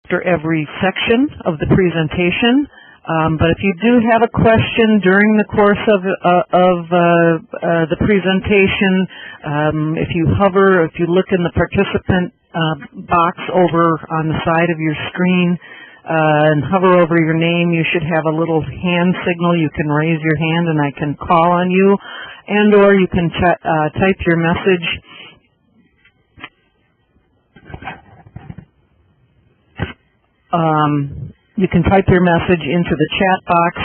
after every section of the presentation. But if you do have a question during the course of the presentation, if you look in the participant box over on the side of your screen and hover over your name, you should have a little hand signal. You can raise your hand and I can call on you, and or you can type your message into the chat box,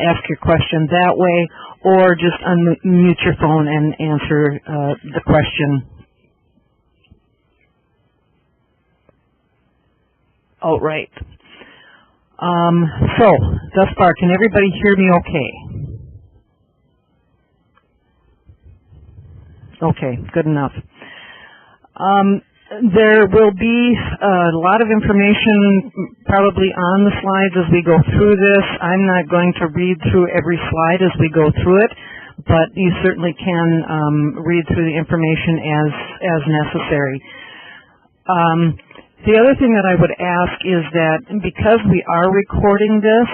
ask your question that way, or just unmute your phone and answer the question outright. So, thus far, can everybody hear me okay? Okay, good enough. There will be a lot of information probably on the slides as we go through this. I'm not going to read through every slide as we go through it, but you certainly can read through the information as necessary. The other thing that I would ask is that because we are recording this,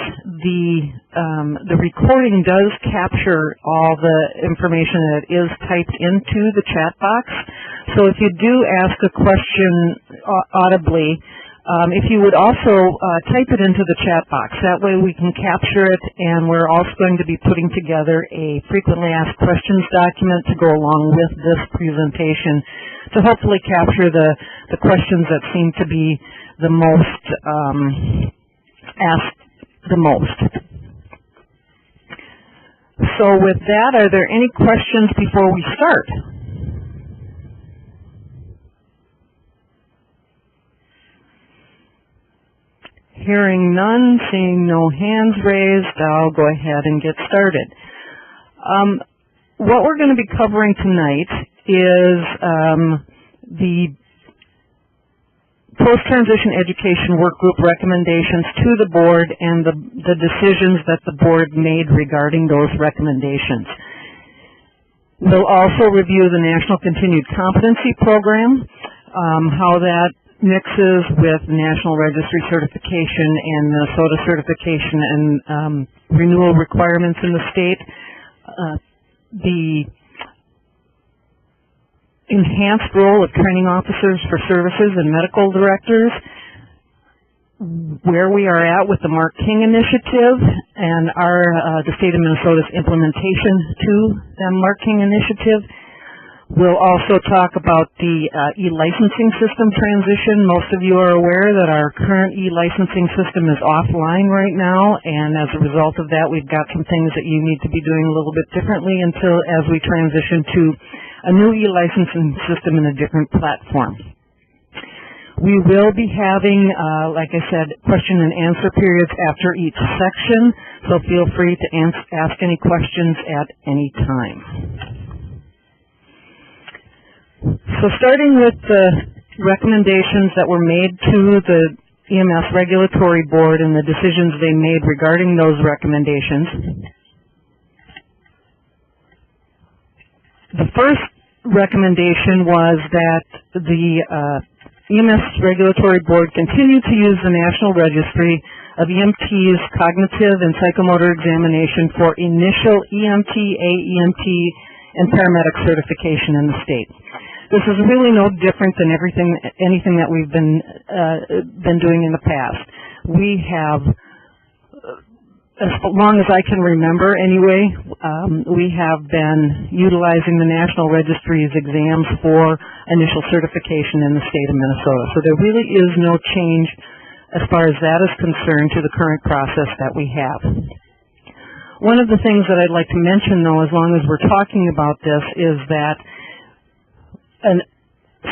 the recording does capture all the information that is typed into the chat box. So if you do ask a question audibly, if you would also type it into the chat box. That way we can capture it, and we're also going to be putting together a frequently asked questions document to go along with this presentation to hopefully capture the questions that seem to be the most asked the most. So with that, are there any questions before we start? Hearing none, seeing no hands raised, I'll go ahead and get started. What we're going to be covering tonight is the post-transition education work group recommendations to the board and the decisions that the board made regarding those recommendations. We'll also review the National Continued Competency Program, how that mixes with National Registry certification and Minnesota certification and renewal requirements in the state, the enhanced role of training officers for services and medical directors, where we are at with the Mark King Initiative and the state of Minnesota's implementation to the Mark King Initiative. We'll also talk about the e-licensing system transition. Most of you are aware that our current e-licensing system is offline right now, and as a result of that, we've got some things that you need to be doing a little bit differently as we transition to a new e-licensing system in a different platform. We will be having, like I said, question and answer periods after each section, so feel free to ask any questions at any time. So starting with the recommendations that were made to the EMS Regulatory Board and the decisions they made regarding those recommendations. The first recommendation was that the EMS Regulatory Board continue to use the National Registry of EMT's cognitive and psychomotor examination for initial EMT, AEMT, and paramedic certification in the state. This is really no different than anything that we've been doing in the past. We have, as long as I can remember anyway, we have been utilizing the National Registry's exams for initial certification in the state of Minnesota. So there really is no change as far as that is concerned to the current process that we have. One of the things that I'd like to mention, though, as long as we're talking about this, is that a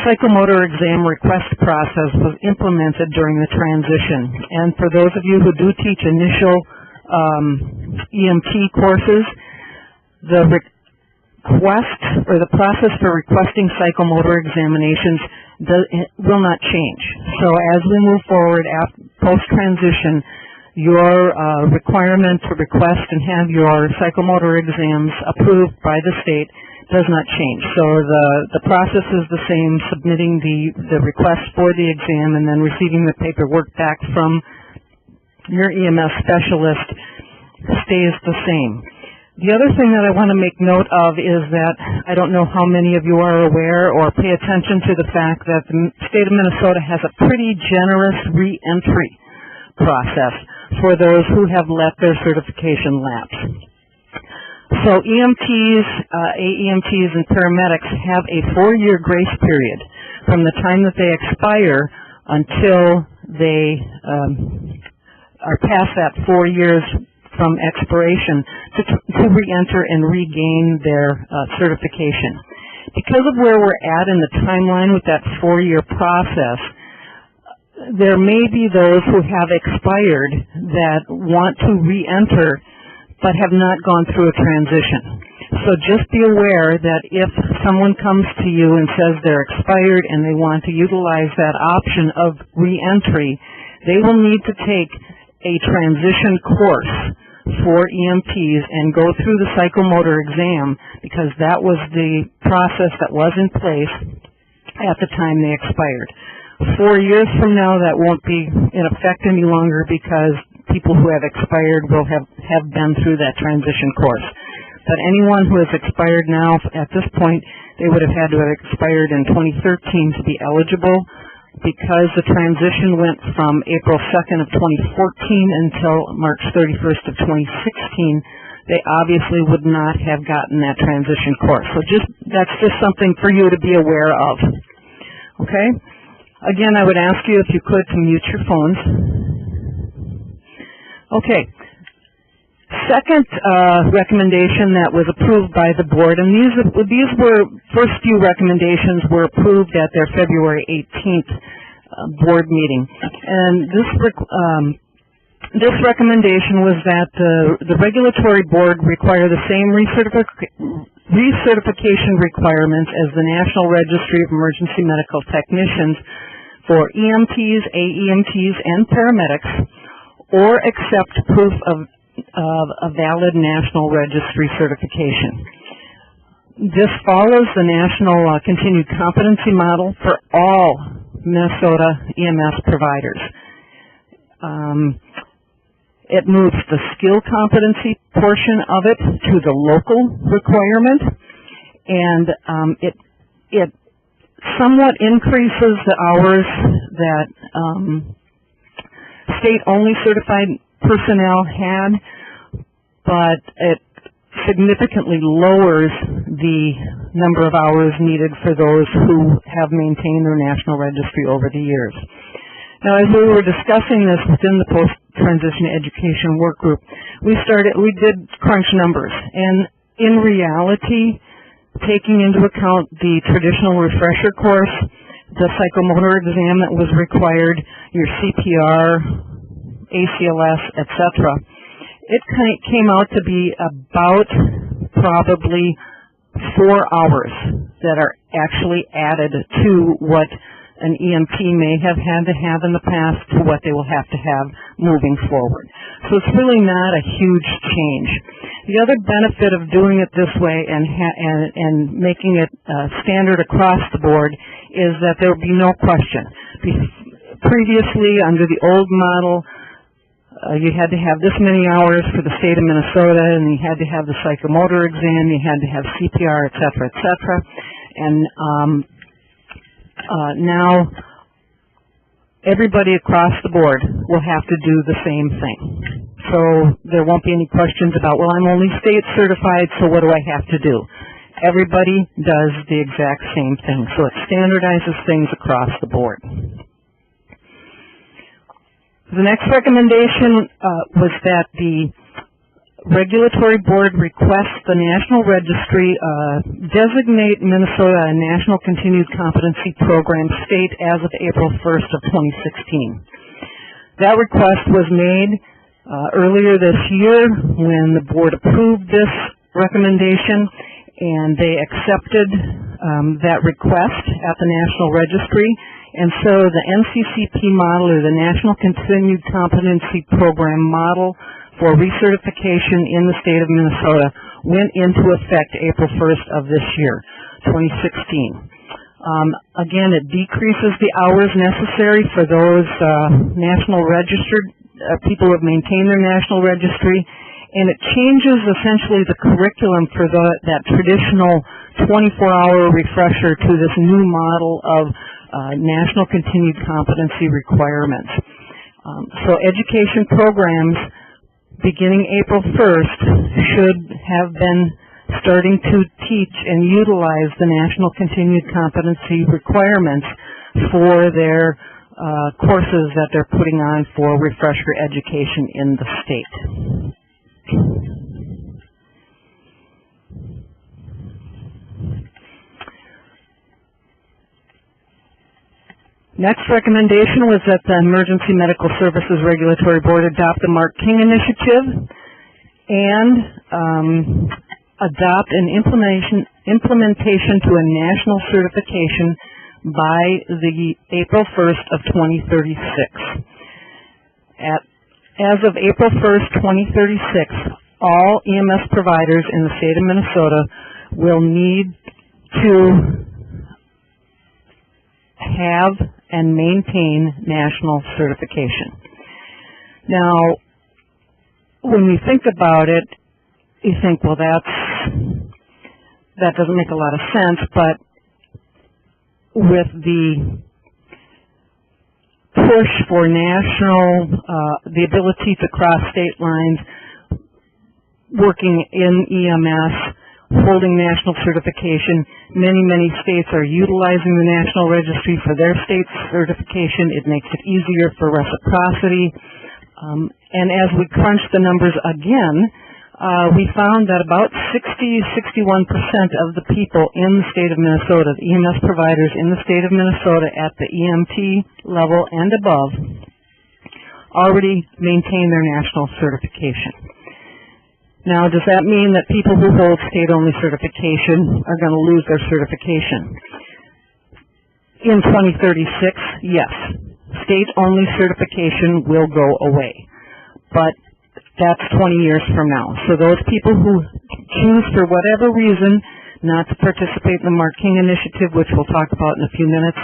psychomotor exam request process was implemented during the transition. And for those of you who do teach initial EMT courses, the request or the process for requesting psychomotor examinations will not change. So as we move forward post-transition, your requirement to request and have your psychomotor exams approved by the state does not change. So the process is the same, submitting the request for the exam and then receiving the paperwork back from your EMS specialist stays the same. The other thing that I want to make note of is that I don't know how many of you are aware or pay attention to the fact that the state of Minnesota has a pretty generous re-entry process for those who have let their certification lapse. So EMTs, AEMTs, and paramedics have a 4-year grace period from the time that they expire until they are past that 4 years from expiration to re-enter and regain their certification. Because of where we're at in the timeline with that 4-year process, there may be those who have expired that want to re-enter but have not gone through a transition. So just be aware that if someone comes to you and says they're expired and they want to utilize that option of re-entry, they will need to take a transition course for EMTs and go through the psychomotor exam, because that was the process that was in place at the time they expired. 4 years from now, that won't be in effect any longer because people who have expired will have been through that transition course. But anyone who has expired now, at this point, they would have had to have expired in 2013 to be eligible. Because the transition went from April 2nd of 2014 until March 31st of 2016, they obviously would not have gotten that transition course. So that's just something for you to be aware of. Okay? Again, I would ask you if you could to mute your phones. Okay. Second recommendation that was approved by the board, and these were, first few recommendations were approved at their February 18th board meeting. And this recommendation was that the regulatory board require the same recertification requirements as the National Registry of Emergency Medical Technicians for EMTs, AEMTs, and paramedics, or accept proof of a valid National Registry certification. This follows the National Continued Competency Model for all Minnesota EMS providers. It moves the skill competency portion of it to the local requirement, and it somewhat increases the hours that state-only certified personnel had, but it significantly lowers the number of hours needed for those who have maintained their national registry over the years. Now, as we were discussing this within the post-transition education work group, we did crunch numbers, and in reality, taking into account the traditional refresher course, the psychomotor exam that was required, your CPR, ACLS, etc., it came out to be about probably 4 hours that are actually added to what an EMT may have had to have in the past to what they will have to have moving forward. So it's really not a huge change. The other benefit of doing it this way and making it standard across the board is that there will be no question. Previously, under the old model, you had to have this many hours for the state of Minnesota, and you had to have the psychomotor exam, you had to have CPR, et cetera, et cetera. And now everybody across the board will have to do the same thing. So there won't be any questions about, well, I'm only state certified, so what do I have to do? Everybody does the exact same thing. So it standardizes things across the board. The next recommendation was that the regulatory board requests the National Registry designate Minnesota a National Continued Competency Program state as of April 1st of 2016. That request was made earlier this year when the board approved this recommendation, and they accepted that request at the National Registry. And so the NCCP model, or the National Continued Competency Program model for recertification in the state of Minnesota, went into effect April 1st of this year, 2016. Again, it decreases the hours necessary for those national registered people who have maintained their national registry, and it changes essentially the curriculum for that traditional 24-hour refresher to this new model of National Continued Competency requirements. So education programs beginning April 1st should have been starting to teach and utilize the National Continued Competency requirements for their courses that they're putting on for refresher education in the state. Next recommendation was that the Emergency Medical Services Regulatory Board adopt the Mark King Initiative and adopt an implementation to a national certification by the April 1st of 2036. As of April 1st, 2036, all EMS providers in the state of Minnesota will need to have and maintain national certification. Now, when we think about it, you think, well, that doesn't make a lot of sense, but with the push for national, the ability to cross state lines, working in EMS, holding national certification, many states are utilizing the National Registry for their state's certification. It makes it easier for reciprocity. And as we crunch the numbers again, we found that about 61% of the people in the state of Minnesota, the EMS providers in the state of Minnesota at the EMT level and above, already maintain their national certification. Now, does that mean that people who hold state-only certification are going to lose their certification? In 2036, yes. State-only certification will go away. But that's 20 years from now. So those people who choose for whatever reason not to participate in the Mark King Initiative, which we'll talk about in a few minutes,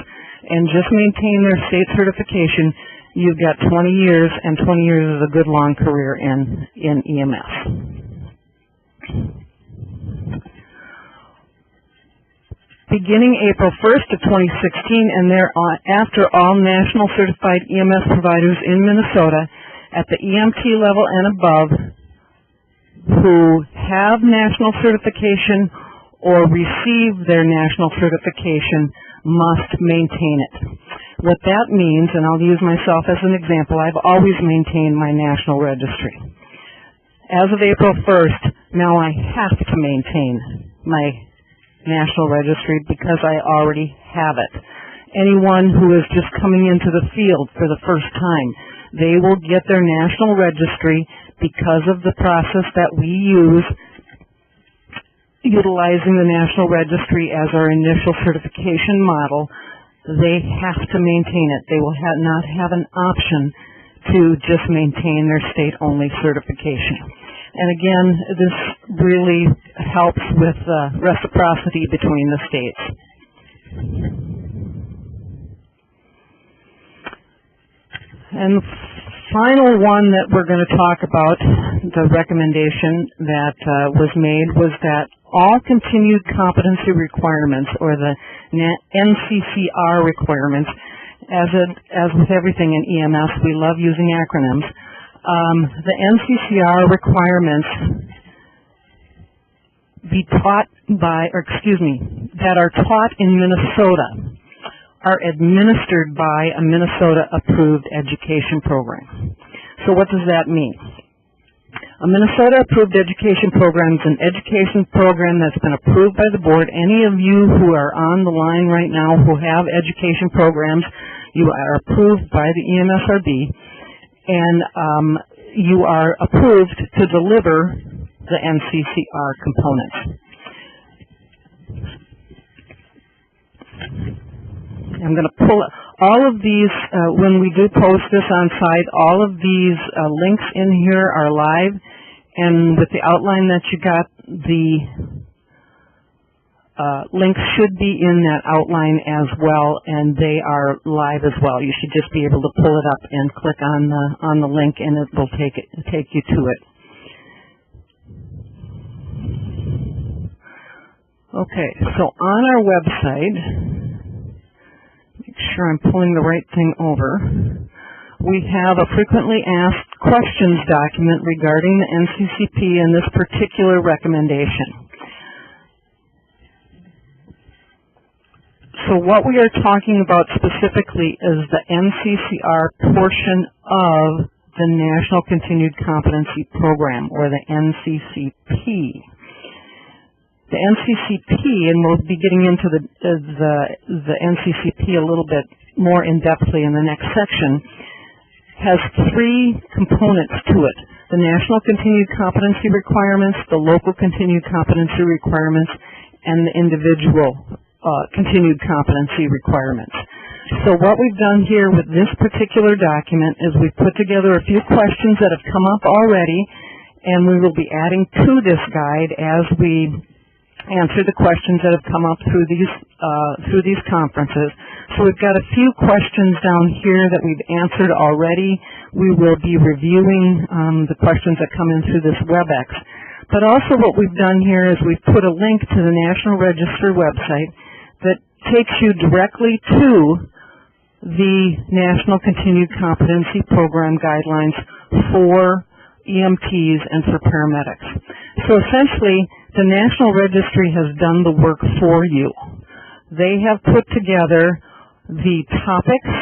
and just maintain their state certification, you've got 20 years, and 20 years is a good long career in EMS. Beginning April 1st of 2016 and thereafter, all national certified EMS providers in Minnesota at the EMT level and above who have national certification or receive their national certification must maintain it. What that means, and I'll use myself as an example, I've always maintained my national registry. As of April 1st, now I have to maintain my national registry because I already have it. Anyone who is just coming into the field for the first time, they will get their national registry because of the process that we use, utilizing the national registry as our initial certification model. They have to maintain it. They will not have an option to just maintain their state-only certification. And again, this really helps with reciprocity between the states. And the final one that we're going to talk about, the recommendation that was made, was that all continued competency requirements, or the NCCR requirements, as with everything in EMS, we love using acronyms. The NCCR requirements that are taught in Minnesota are administered by a Minnesota-approved education program. So what does that mean? A Minnesota-approved education program is an education program that's been approved by the board. Any of you who are on the line right now who have education programs, you are approved by the EMSRB, and you are approved to deliver the NCCR components. I'm going to pull all of these, when we do post this on site, all of these links in here are live, and with the outline that you got the links should be in that outline as well, and they are live as well. You should just be able to pull it up and click on the link, and it will take you to it. Okay, so on our website, make sure I'm pulling the right thing over, we have a frequently asked questions document regarding the NCCP and this particular recommendation. So what we are talking about specifically is the NCCR portion of the National Continued Competency Program, or the NCCP. The NCCP, and we'll be getting into the NCCP a little bit more in-depthly in the next section, has three components to it: the National Continued Competency Requirements, the Local Continued Competency Requirements, and the individual continued competency requirements. So what we've done here with this particular document is we've put together a few questions that have come up already, and we will be adding to this guide as we answer the questions that have come up through these conferences. So we've got a few questions down here that we've answered already. We will be reviewing the questions that come in through this WebEx. But also what we've done here is we've put a link to the National Register website that takes you directly to the National Continued Competency Program guidelines for EMTs and for paramedics. So essentially, the National Registry has done the work for you. They have put together the topics,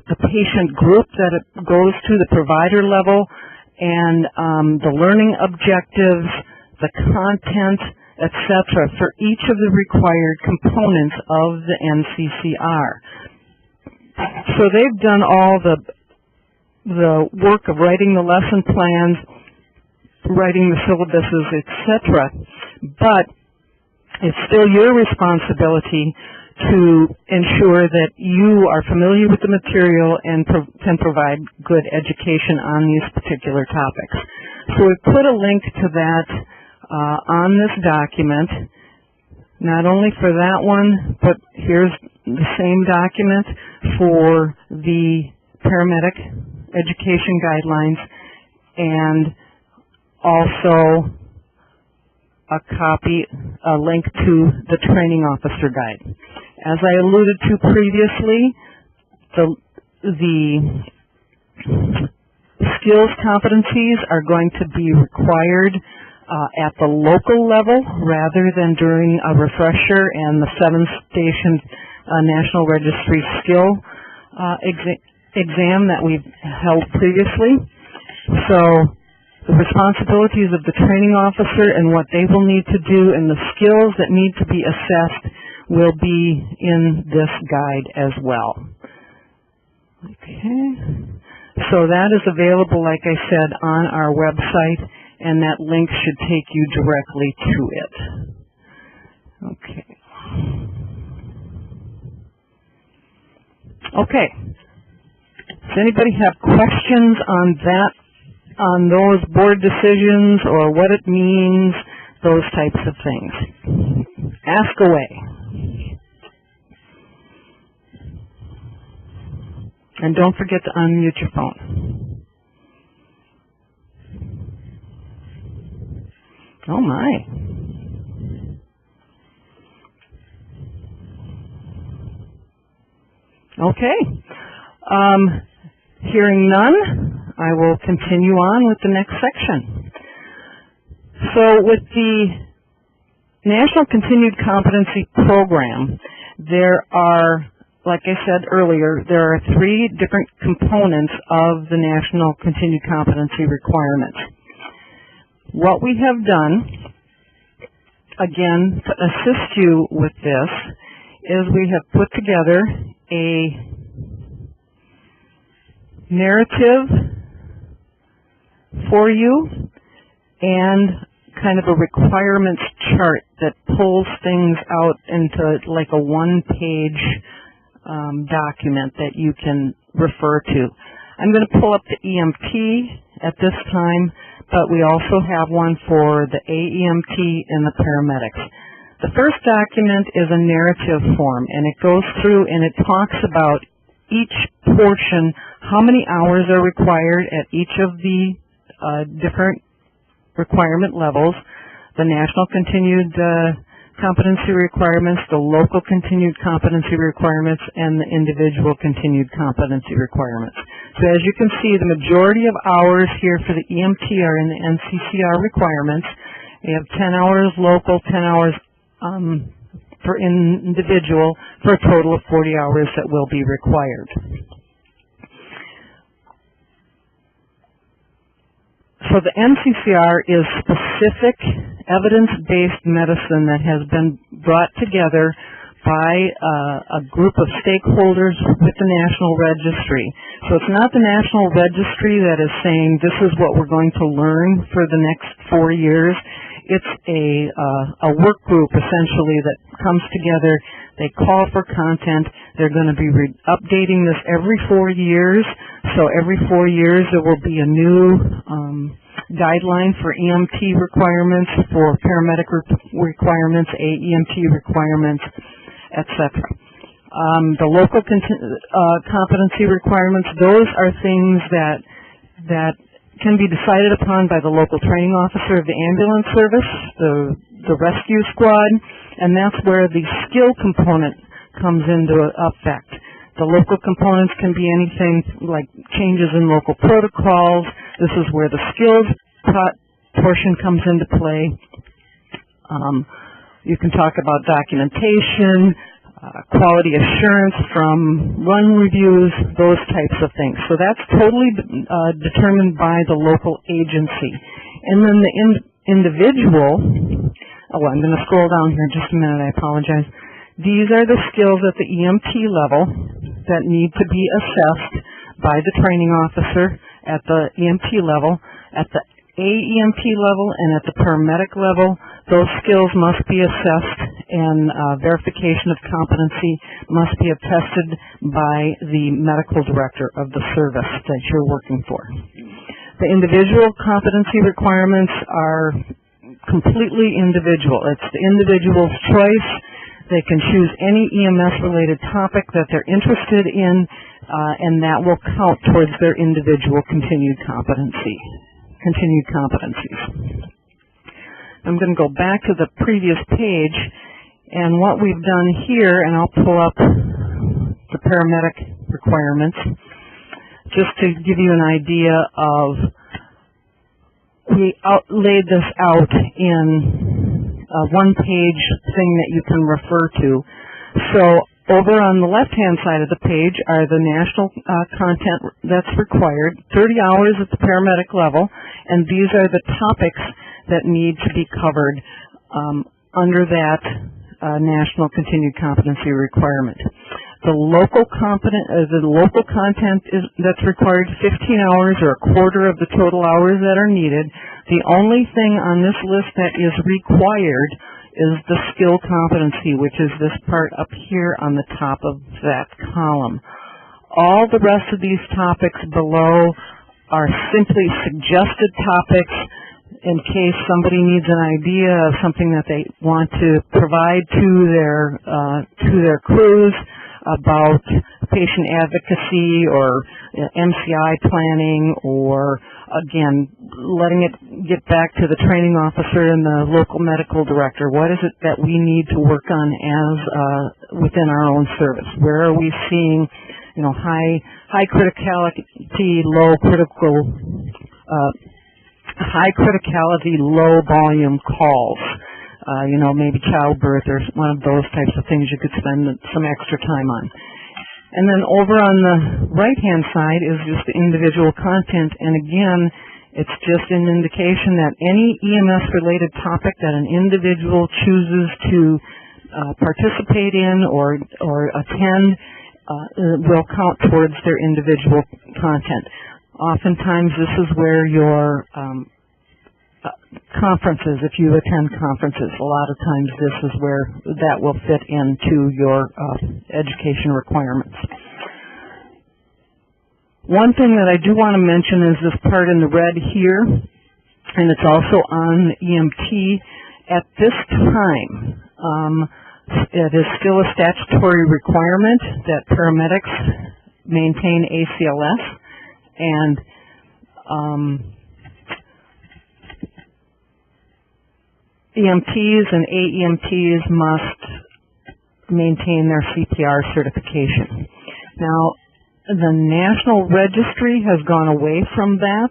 the patient group that it goes to, the provider level, and the learning objectives, the content, etc., for each of the required components of the NCCR. So they've done all the work of writing the lesson plans, writing the syllabuses, etc., but it's still your responsibility to ensure that you are familiar with the material and can provide good education on these particular topics. So we've put a link to that on this document, not only for that one, but here's the same document for the paramedic education guidelines, and also a link to the training officer guide. As I alluded to previously, the skills competencies are going to be required at the local level rather than during a refresher and the 7-station National Registry skill exam that we've held previously. So the responsibilities of the training officer and what they will need to do and the skills that need to be assessed will be in this guide as well. Okay. So that is available, like I said, on our website, and that link should take you directly to it. Okay. Okay. Does anybody have questions on that, on those board decisions or what it means, those types of things? Ask away. And don't forget to unmute your phone. Oh my. Okay. Hearing none, I will continue on with the next section. So with the National Continued Competency Program, there are, like I said earlier, there are 3 different components of the National Continued Competency requirements. What we have done, again, to assist you with this, is we have put together a narrative for you and kind of a requirements chart that pulls things out into like a 1-page document that you can refer to. I'm going to pull up the EMT at this time, but we also have one for the AEMT and the paramedics. The first document is a narrative form, and it goes through and it talks about each portion, how many hours are required at each of the different requirement levels, the National Continued Competency Requirements, the Local Continued Competency Requirements, and the Individual Continued Competency Requirements. So as you can see, the majority of hours here for the EMT are in the NCCR requirements. We have 10 hours local, 10 hours for individual, for a total of 40 hours that will be required. So the NCCR is specific evidence-based medicine that has been brought together by a group of stakeholders with the National Registry. So it's not the National Registry that is saying this is what we're going to learn for the next 4 years. It's a work group, essentially, that comes together. They call for content. They're going to be updating this every 4 years. So every 4 years there will be a new guideline for EMT requirements, for paramedic requirements, AEMT requirements, etc. The local competency requirements, those are things that can be decided upon by the local training officer of the ambulance service, the rescue squad, and that's where the skill component comes into effect. The local components can be anything like changes in local protocols. This is where the skills portion comes into play. You can talk about documentation, quality assurance from run reviews, those types of things. So that's totally determined by the local agency. And then the individual, I'm going to scroll down here just a minute, I apologize. These are the skills at the EMT level that need to be assessed by the training officer at the EMT level. At the AEMT level and at the paramedic level, those skills must be assessed, and verification of competency must be attested by the medical director of the service that you're working for. The individual competency requirements are completely individual. It's the individual's choice. They can choose any EMS-related topic that they're interested in, and that will count towards their individual continued competencies. I'm going to go back to the previous page, and what we've done here, and I'll pull up the paramedic requirements, just to give you an idea of, we laid this out in a one-page thing that you can refer to. So over on the left-hand side of the page are the national content that's required, 30 hours at the paramedic level, and these are the topics that need to be covered under that National Continued Competency requirement. The local content that's required 15 hours or a quarter of the total hours that are needed. The only thing on this list that is required is the skill competency, which is this part up here on the top of that column. All the rest of these topics below are simply suggested topics in case somebody needs an idea of something that they want to provide to their crews about patient advocacy or MCI planning, or again, letting it get back to the training officer and the local medical director. What is it that we need to work on as within our own service? Where are we seeing, high criticality, low volume calls? Maybe childbirth or one of those types of things you could spend some extra time on. And then over on the right-hand side is just the individual content, and again, it's just an indication that any EMS-related topic that an individual chooses to participate in or attend will count towards their individual content. Oftentimes, this is where your conferences, if you attend conferences, a lot of times this is where that will fit into your education requirements. One thing that I do want to mention is this part in the red here. and it's also on EMT. At this time, it is still a statutory requirement that paramedics maintain ACLS, and EMTs and AEMTs must maintain their CPR certification. Now, the National Registry has gone away from that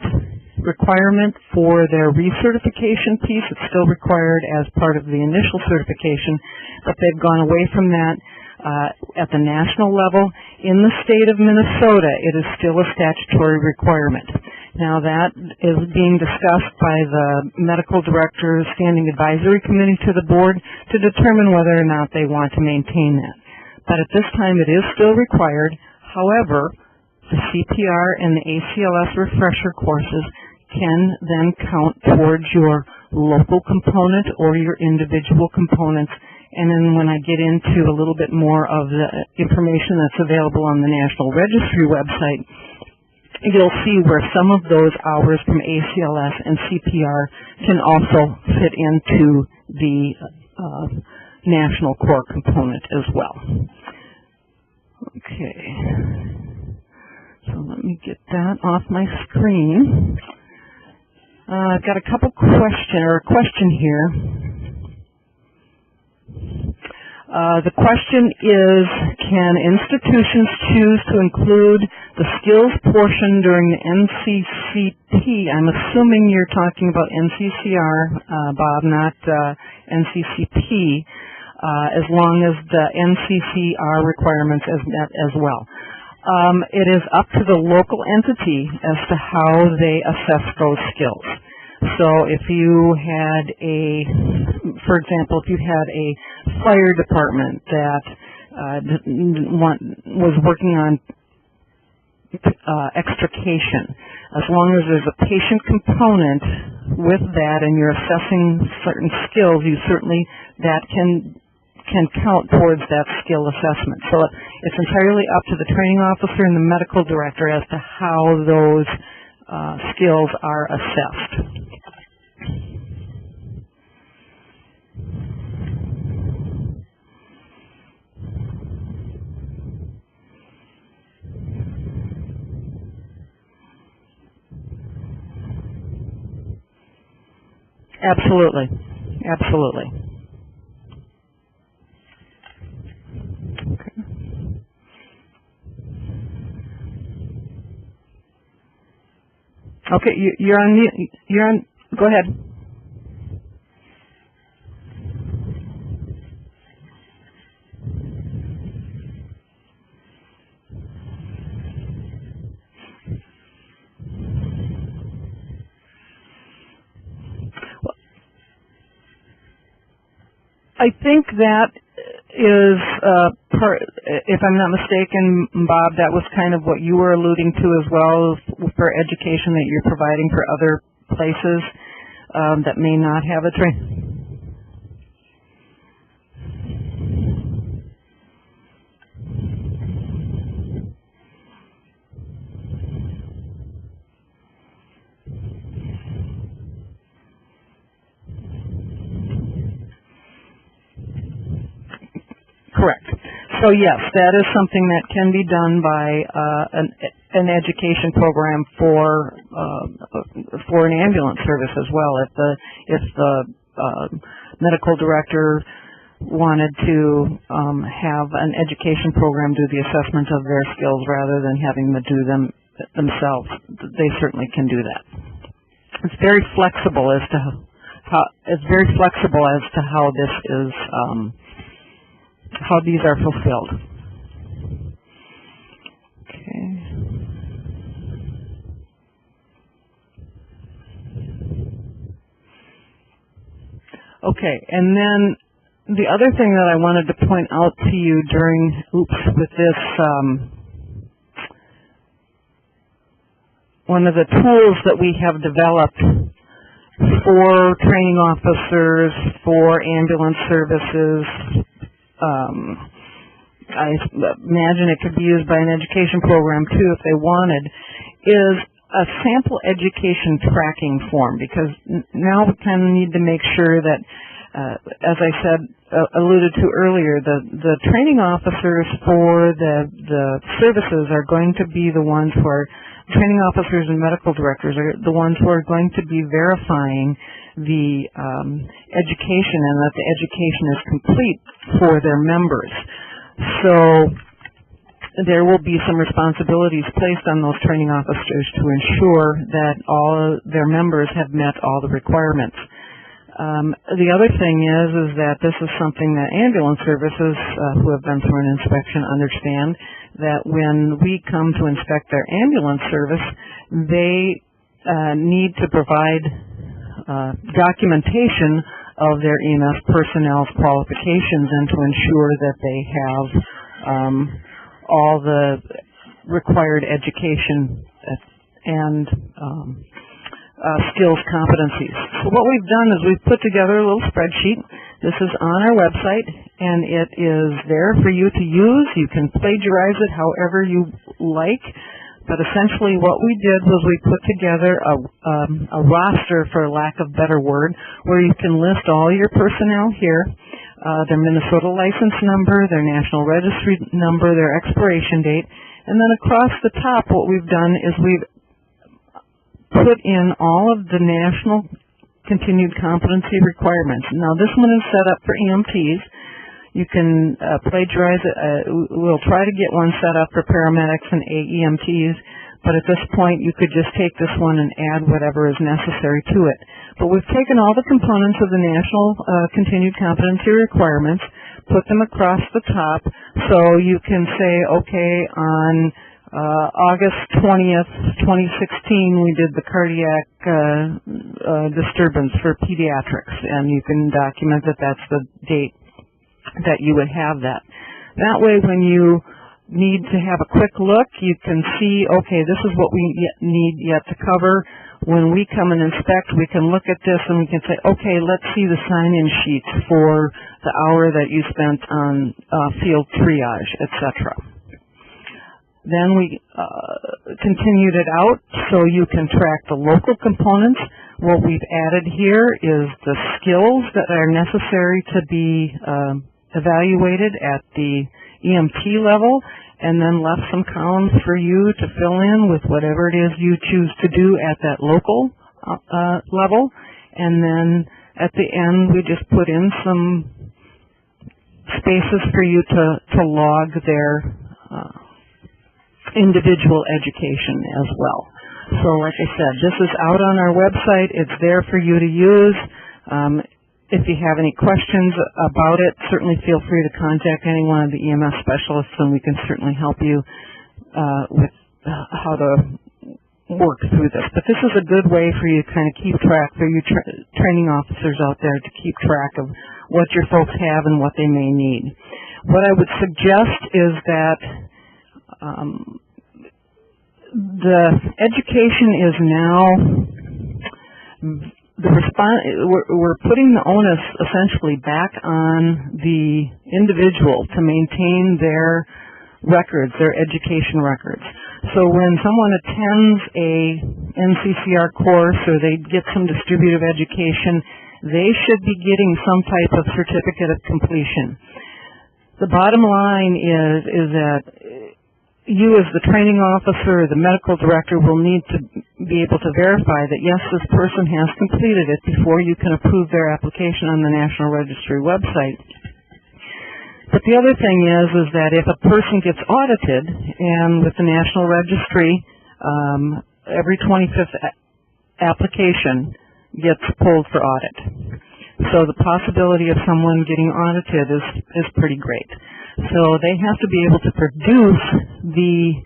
requirement for their recertification piece. It's still required as part of the initial certification, but they've gone away from that at the national level. In the state of Minnesota, it is still a statutory requirement. Now, that is being discussed by the Medical Director's Standing Advisory Committee to the Board to determine whether or not they want to maintain that. But at this time, it is still required. However, the CPR and the ACLS refresher courses can then count towards your local component or your individual components. And then when I get into a little bit more of the information that's available on the National Registry website, you'll see where some of those hours from ACLS and CPR can also fit into the national core component as well. Okay, so let me get that off my screen. I've got a couple question here. The question is, can institutions choose to include the skills portion during the NCCP? I'm assuming you're talking about NCCR, Bob, not NCCP, as long as the NCCR requirements is met as well. It is up to the local entity as to how they assess those skills. So if you had for example, if you had a fire department that was working on extrication, as long as there's a patient component with that and you're assessing certain skills, that can count towards that skill assessment. So it's entirely up to the training officer and the medical director as to how those skills are assessed. Absolutely. Absolutely. Okay. Okay, you're on, go ahead. I think that is if I'm not mistaken, Bob, that was kind of what you were alluding to as well for education that you're providing for other places that may not have a train. Correct. So yes, that is something that can be done by an education program for an ambulance service as well. If the medical director wanted to have an education program do the assessment of their skills rather than having them do them themselves, they certainly can do that. It's very flexible as to how this is. How these are fulfilled. Okay. Okay, and then the other thing that I wanted to point out to you with this, one of the tools that we have developed for training officers, for ambulance services, I imagine it could be used by an education program too if they wanted, is a sample education tracking form, because now we kind of need to make sure that, as I said, alluded to earlier, the training officers for the services are going to be the ones who are, training officers and medical directors are the ones who are going to be verifying the education and that the education is complete for their members. So there will be some responsibilities placed on those training officers to ensure that all their members have met all the requirements. The other thing is that this is something that ambulance services who have been through an inspection understand, that when we come to inspect their ambulance service, they need to provide documentation of their EMS personnel's qualifications and to ensure that they have all the required education and skills competencies. So what we've done is we've put together a little spreadsheet. This is on our website, and it is there for you to use. You can plagiarize it however you like, but essentially what we did was we put together a roster, for lack of a better word, where you can list all your personnel here, their Minnesota license number, their national registry number, their expiration date, and then across the top what we've done is we've put in all of the National Continued Competency requirements. Now this one is set up for EMTs. You can plagiarize it. We'll try to get one set up for paramedics and AEMTs, but at this point you could just take this one and add whatever is necessary to it. But we've taken all the components of the National Continued Competency requirements, put them across the top, so you can say, okay, on August 20th, 2016, we did the cardiac disturbance for pediatrics, and you can document that that's the date that you would have that. That way, when you need to have a quick look, you can see, okay, this is what we need yet to cover. When we come and inspect, we can look at this and we can say, okay, let's see the sign-in sheets for the hour that you spent on field triage, etc. Then we continued it out so you can track the local components. What we've added here is the skills that are necessary to be evaluated at the EMT level, and then left some columns for you to fill in with whatever it is you choose to do at that local level. And then at the end we just put in some spaces for you to log their individual education as well. So like I said, this is out on our website. It's there for you to use. If you have any questions about it, certainly feel free to contact any one of the EMS specialists, and we can certainly help you with how to work through this. But this is a good way for you to kind of keep track, for you training officers out there to keep track of what your folks have and what they may need. What I would suggest is that the education is now, we're putting the onus essentially back on the individual to maintain their records, their education records. So when someone attends a NCCR course or they get some distributive education, they should be getting some type of certificate of completion. The bottom line is that you as the training officer or the medical director will need to be able to verify that, yes, this person has completed it before you can approve their application on the National Registry website. But the other thing is that if a person gets audited, and with the National Registry, every 25th application gets pulled for audit. So the possibility of someone getting audited is pretty great. So they have to be able to produce the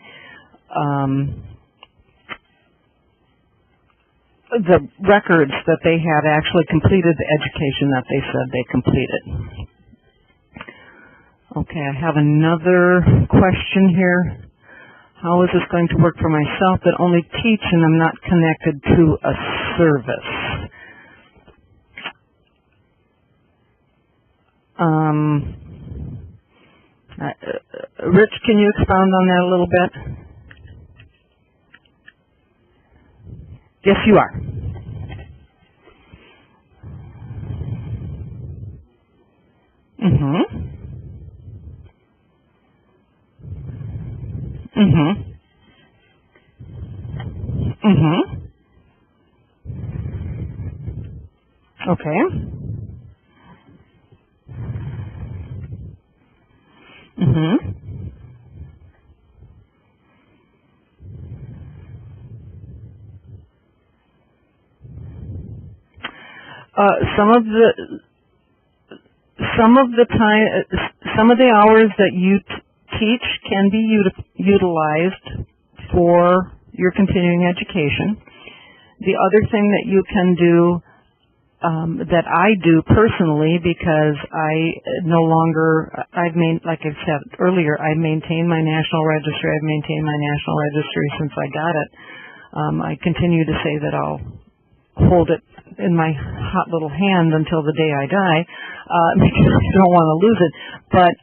records that they have actually completed the education that they said they completed. Okay, I have another question here. How is this going to work for myself that only teach and I'm not connected to a service? Rich, can you expound on that a little bit? Yes, you are. Mm-hmm. Mm-hmm. Mm-hmm. Okay. Mm-hmm. Some of the hours that you teach can be utilized for your continuing education. The other thing that you can do, that I do personally, because I no longer, like I said earlier, I maintain my national registry. I've maintained my national registry since I got it. I continue to say that I'll hold it in my hot little hand until the day I die, because I don't want to lose it. But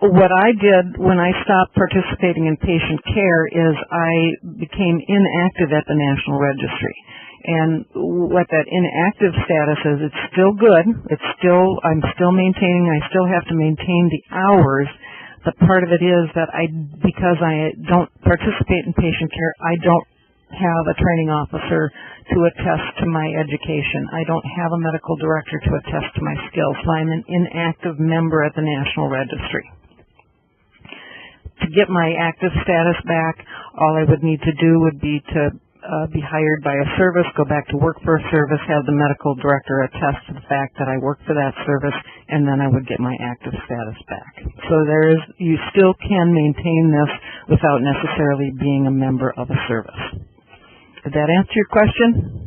what I did when I stopped participating in patient care is I became inactive at the National Registry. And what that inactive status is, it's still good. I'm still maintaining. I still have to maintain the hours. But part of it is that because I don't participate in patient care, I don't have a training officer to attest to my education. I don't have a medical director to attest to my skills. So I'm an inactive member at the National Registry. To get my active status back, all I would need to do would be to be hired by a service, go back to work for a service, have the medical director attest to the fact that I work for that service, and then I would get my active status back. So you still can maintain this without necessarily being a member of a service. Did that answer your question?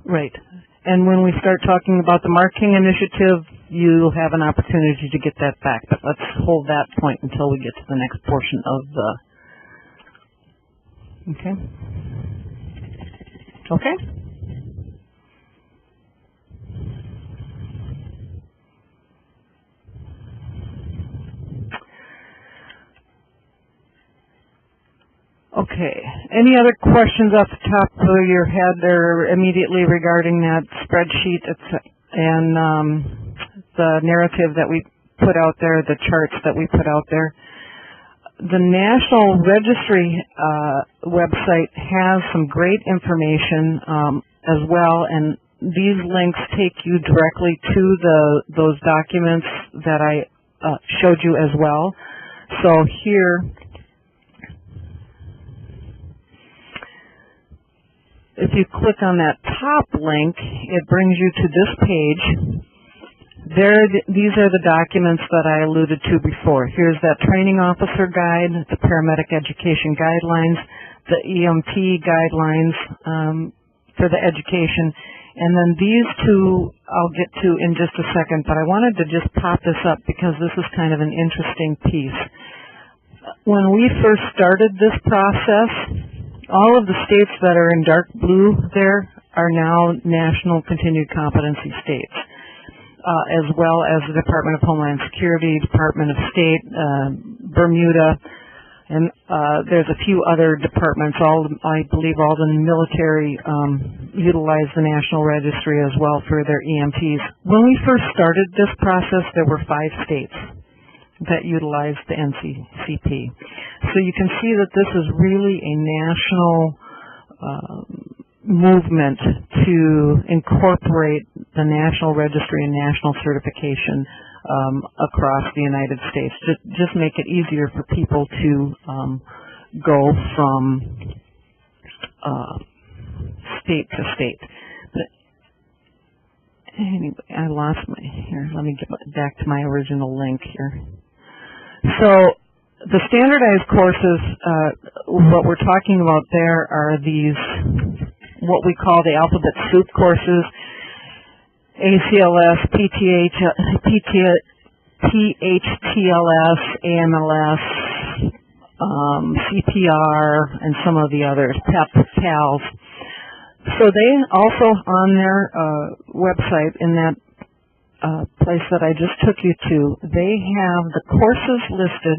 Right. And when we start talking about the marketing initiative, you'll have an opportunity to get that back. But let's hold that point until we get to the next portion of the... Okay? Okay? Okay. Any other questions off the top of your head or immediately regarding that spreadsheet and the narrative that we put out there, the charts that we put out there? The National Registry website has some great information as well, and these links take you directly to those documents that I showed you as well. So here, if you click on that top link, it brings you to this page. These are the documents that I alluded to before. Here's that training officer guide, the paramedic education guidelines, the EMT guidelines for the education, and then these two I'll get to in just a second, but I wanted to just pop this up because this is kind of an interesting piece. When we first started this process, all of the states that are in dark blue there are now National Continued Competency states, as well as the Department of Homeland Security, Department of State, Bermuda, and there's a few other departments. I believe all the military utilize the National Registry as well for their EMTs. When we first started this process, there were 5 states that utilize the NCCP. So you can see that this is really a national movement to incorporate the National Registry and national certification across the United States. Just make it easier for people to go from state to state. But anyway, I lost my, here, let me get back to my original link here. So the standardized courses, what we're talking about there are these, what we call the alphabet soup courses, ACLS, PHTLS, AMLS, CPR, and some of the others, PEP, PALS. So they also, on their website, in that place that I just took you to, they have the courses listed,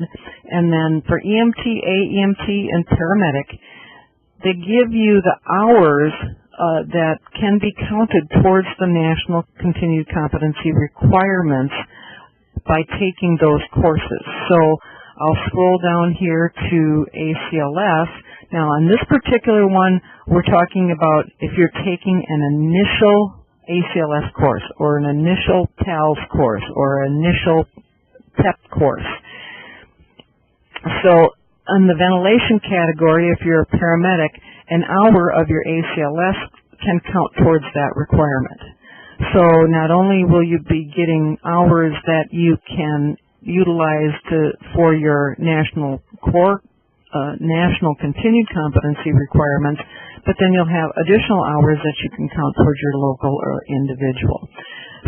and then for EMT, AEMT, and paramedic, they give you the hours that can be counted towards the National Continued Competency requirements by taking those courses. So I'll scroll down here to ACLS. Now on this particular one, we're talking about if you're taking an initial ACLS course or an initial PALS course or an initial PEP course. So in the ventilation category, if you're a paramedic, an hour of your ACLS can count towards that requirement. So not only will you be getting hours that you can utilize for your national core, national continued competency requirements, but then you'll have additional hours that you can count towards your local or individual.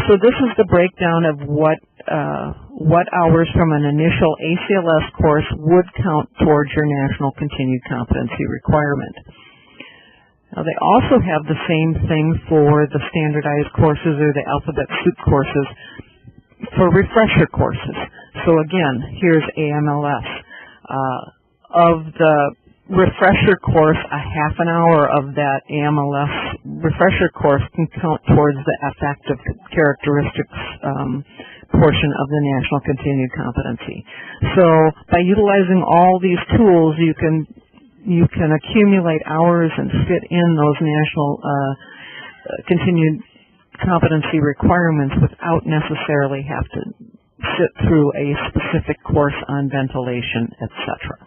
So this is the breakdown of what hours from an initial ACLS course would count towards your national continued competency requirement. Now they also have the same thing for the standardized courses or the alphabet soup courses for refresher courses. So again, here's AMLS. Of the refresher course, a half an hour of that AMLS refresher course can count towards the affective characteristics portion of the National Continued Competency. So by utilizing all these tools, you can accumulate hours and fit in those national continued competency requirements without necessarily have to sit through a specific course on ventilation, etc.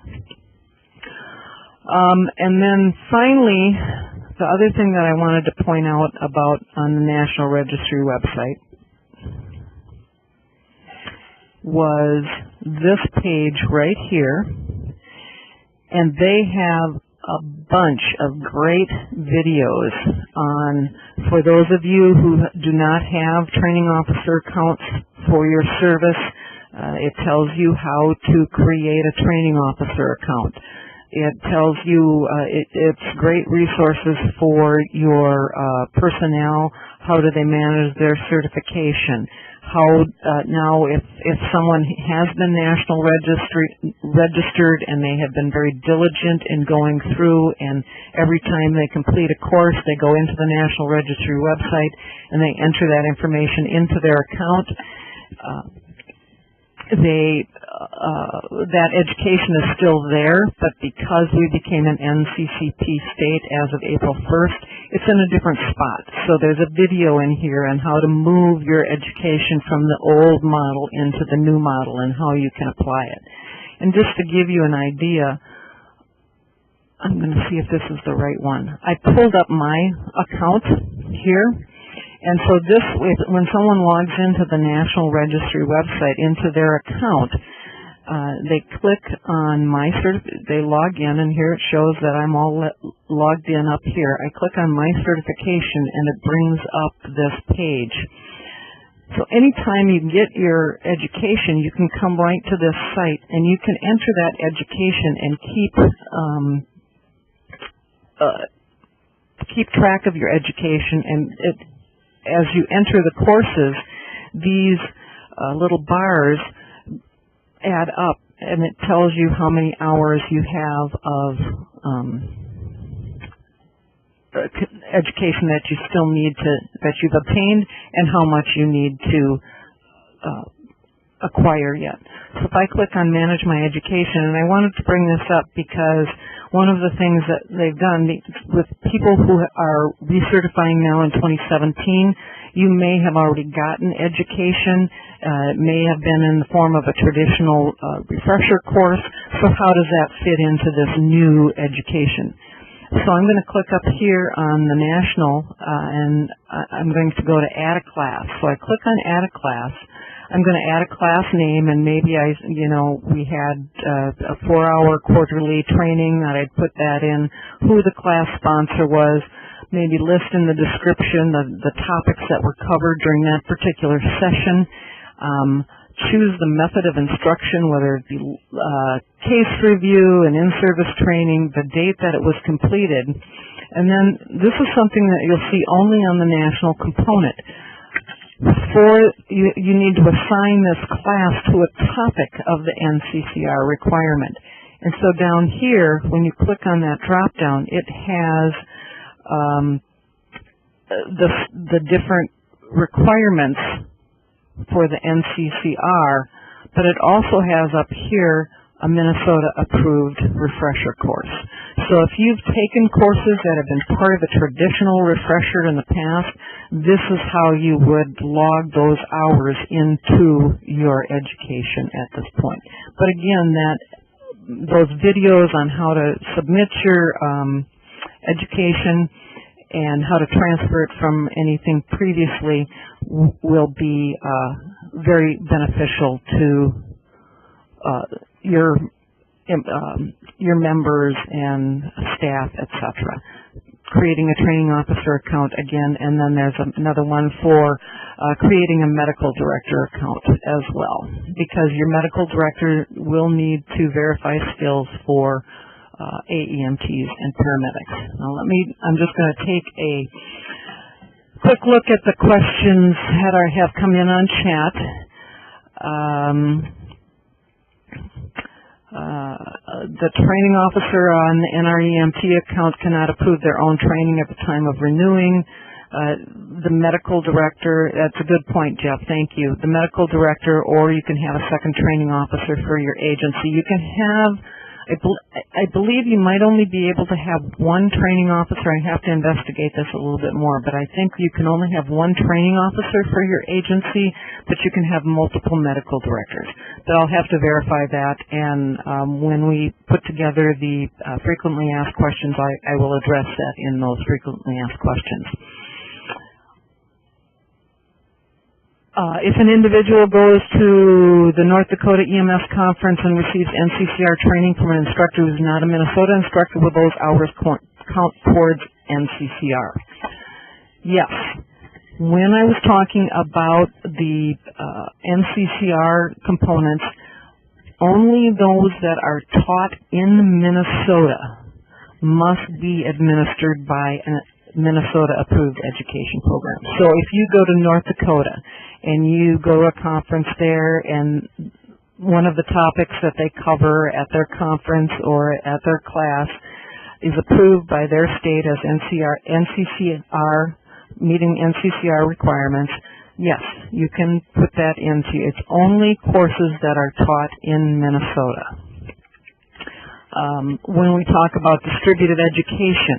And then finally, the other thing that I wanted to point out about on the National Registry website was this page right here. And they have a bunch of great videos for those of you who do not have training officer accounts for your service. It tells you how to create a training officer account. It tells you, it's great resources for your personnel. How do they manage their certification? How now if someone has been national registered and they have been very diligent in going through, and every time they complete a course they go into the National Registry website and they enter that information into their account, that education is still there, but because we became an NCCP state as of April 1st, it's in a different spot. So there's a video in here on how to move your education from the old model into the new model and how you can apply it. And just to give you an idea, I'm going to see if this is the right one. I pulled up my account here. And so this, when someone logs into the National Registry website, into their account, they click on they log in, and here it shows that I'm all logged in up here. I click on my certification, and it brings up this page. So anytime you get your education, you can come right to this site, and you can enter that education and keep track of your education, and as you enter the courses, these little bars add up, and it tells you how many hours you have of education that you still need that you've obtained, and how much you need to acquire yet. So if I click on Manage My Education, and I wanted to bring this up because one of the things that they've done with people who are recertifying now in 2017, you may have already gotten education. It may have been in the form of a traditional refresher course. So how does that fit into this new education? So I'm going to click up here on the national, and I'm going to go to Add a Class. So I click on Add a Class. I'm going to add a class name, and maybe we had a 4-hour quarterly training that I'd put that in, who the class sponsor was, maybe list in the description the topics that were covered during that particular session, choose the method of instruction, whether it be case review, an in-service training, the date that it was completed, And then this is something that you'll see only on the national component. You need to assign this class to a topic of the NCCR requirement. And so down here, when you click on that drop-down, it has the different requirements for the NCCR, but it also has up here a Minnesota-approved refresher course. So if you've taken courses that have been part of a traditional refresher in the past, this is how you would log those hours into your education at this point. But again, those videos on how to submit your education and how to transfer it from anything previously will be very beneficial to your members and staff, etc. Creating a training officer account again, and then there's another one for creating a medical director account as well, because your medical director will need to verify skills for AEMTs and paramedics. Now I'm just going to take a quick look at the questions that have come in on chat. The training officer on the NREMT account cannot approve their own training at the time of renewing. The medical director, that's a good point, Jeff, thank you. The medical director, or you can have a second training officer for your agency. You can have, I believe you might only be able to have one training officer. I have to investigate this a little bit more, but I think you can only have one training officer for your agency, but you can have multiple medical directors. But I'll have to verify that, and when we put together the frequently asked questions, I will address that in those frequently asked questions. If an individual goes to the North Dakota EMS conference and receives NCCR training from an instructor who is not a Minnesota instructor, will those hours count towards NCCR? Yes. When I was talking about the NCCR components, only those that are taught in Minnesota must be administered by a Minnesota-approved education program. So if you go to North Dakota and you go to a conference there and one of the topics that they cover at their conference or at their class is approved by their state as NCCR, meeting NCCR requirements, yes, you can put that into. It's only courses that are taught in Minnesota. When we talk about distributive education,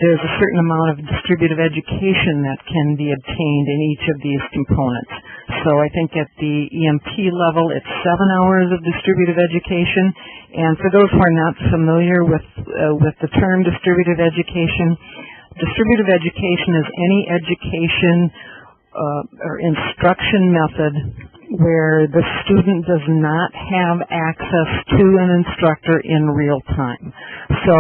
there's a certain amount of distributive education that can be obtained in each of these components. So I think at the EMT level, it's 7 hours of distributive education. And for those who are not familiar with the term distributive education is any education or instruction method where the student does not have access to an instructor in real time. So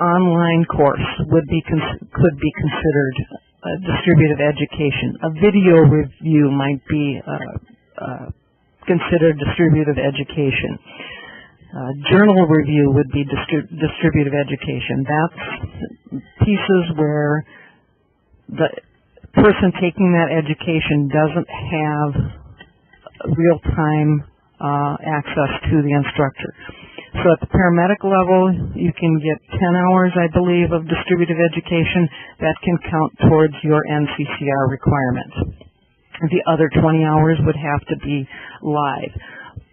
online course could be considered distributive education. A video review might be considered distributive education. Journal review would be distributive education. That's pieces where the person taking that education doesn't have real-time access to the instructor. So at the paramedic level, you can get 10 hours, I believe, of distributive education. That can count towards your NCCR requirement. The other 20 hours would have to be live.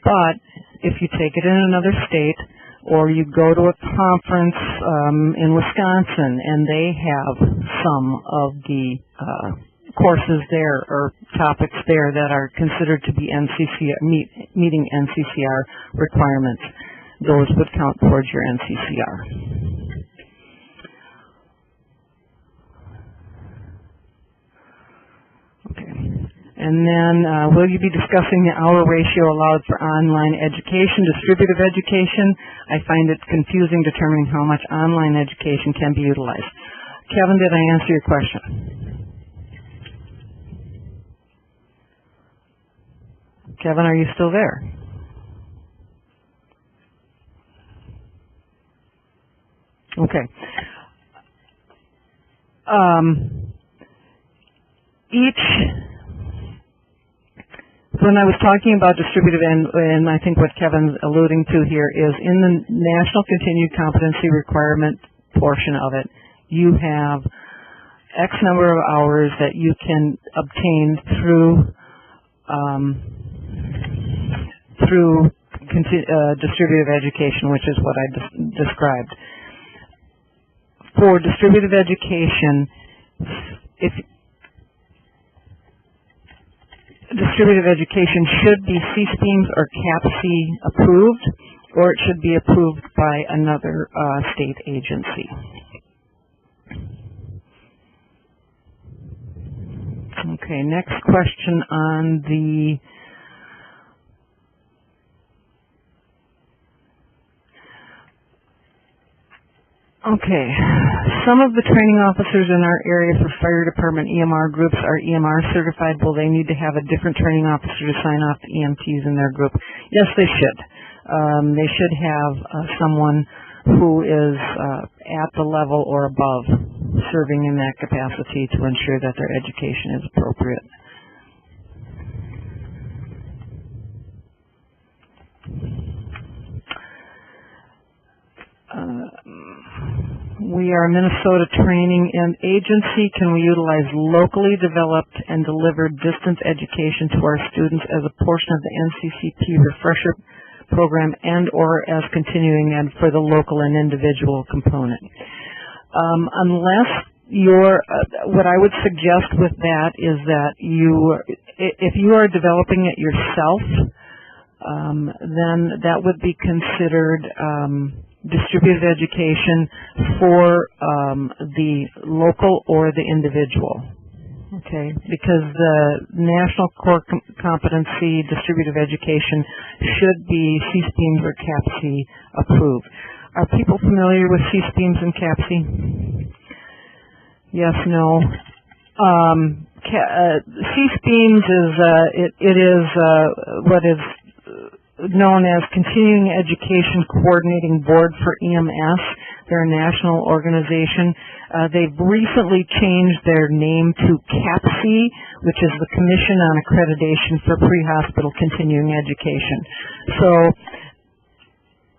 But if you take it in another state, or you go to a conference in Wisconsin and they have some of the courses there or topics there that are considered to be meeting NCCR requirements, those would count towards your NCCR. Okay. And then, will you be discussing the hour ratio allowed for online education, distributive education? I find it confusing determining how much online education can be utilized. Kevin, did I answer your question? Kevin, are you still there? Okay. When I was talking about distributive, and I think what Kevin's alluding to here is in the National Continued Competency Requirement portion of it, you have X number of hours that you can obtain through distributive education, which is what I described. For distributive education, if distributive education should be CSPEAMS or CAPC approved, or it should be approved by another state agency. Okay, next question on the some of the training officers in our area for fire department EMR groups are EMR certified. Will they need to have a different training officer to sign off the EMTs in their group? Yes, they should. They should have someone who is at the level or above serving in that capacity to ensure that their education is appropriate. We are a Minnesota training and agency. Can we utilize locally developed and delivered distance education to our students as a portion of the NCCP refresher program and or as continuing ed for the local and individual component? Unless what I would suggest with that is that if you are developing it yourself, then that would be considered distributed education for the local or the individual. Okay, because the National Core Competency Distributive Education should be CSPEAMS or CAPC approved. Are people familiar with CSPEAMS and CAPC? Yes, no. CSPEAMS is what is known as Continuing Education Coordinating Board for EMS. They're a national organization. They've recently changed their name to CAPC, which is the Commission on Accreditation for Pre-Hospital Continuing Education. So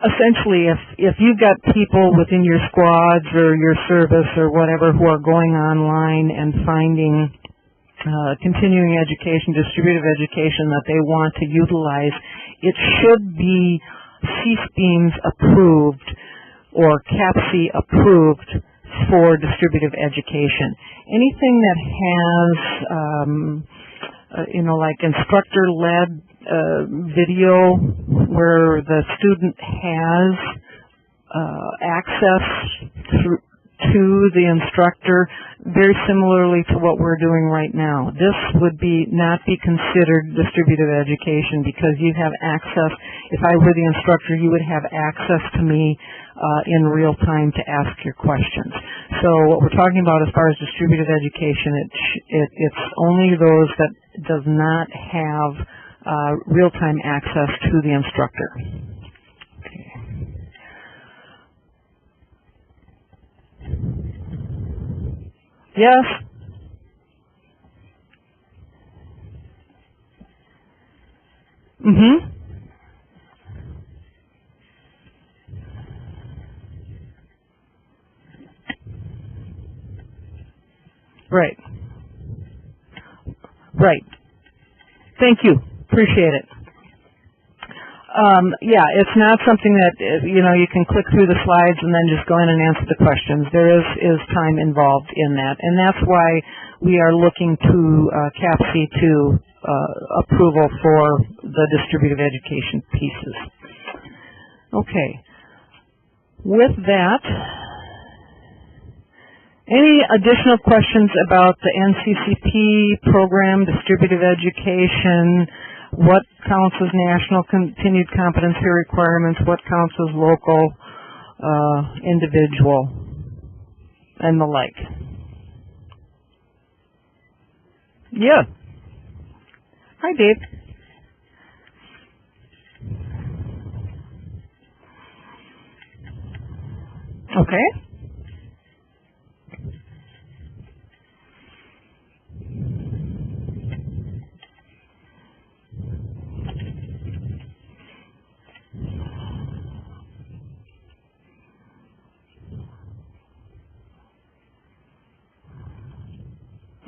essentially, if you've got people within your squads or your service or whatever who are going online and finding continuing education, distributive education that they want to utilize, it should be CSPEAMS approved or CAPC approved for distributive education. Anything that has, like instructor-led video where the student has access to the instructor, very similarly to what we're doing right now. This would not be considered distributive education because you have access. If I were the instructor, you would have access to me in real time to ask your questions. So what we're talking about as far as distributive education, it's only those that does not have real-time access to the instructor. Yes? Mm-hmm. Right. Right. Thank you. Appreciate it. Yeah, it's not something that, you can click through the slides and then just go in and answer the questions. There is time involved in that, and that's why we are looking to CAPC to approval for the distributive education pieces. Okay. With that, any additional questions about the NCCP program, distributive education? What counts as national continued competency requirements? What counts as local, individual, and the like? Yeah. Hi, Dave. Okay.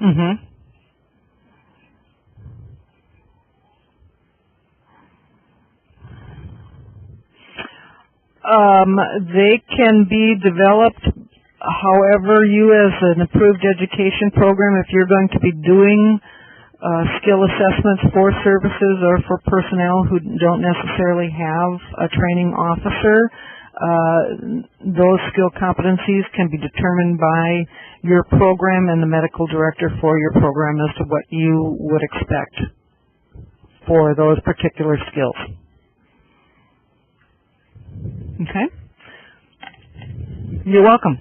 Mm-hmm. They can be developed however you, as an approved education program, if you're going to be doing skill assessments for services or for personnel who don't necessarily have a training officer, those skill competencies can be determined by your program and the medical director for your program as to what you would expect for those particular skills. Okay? You're welcome.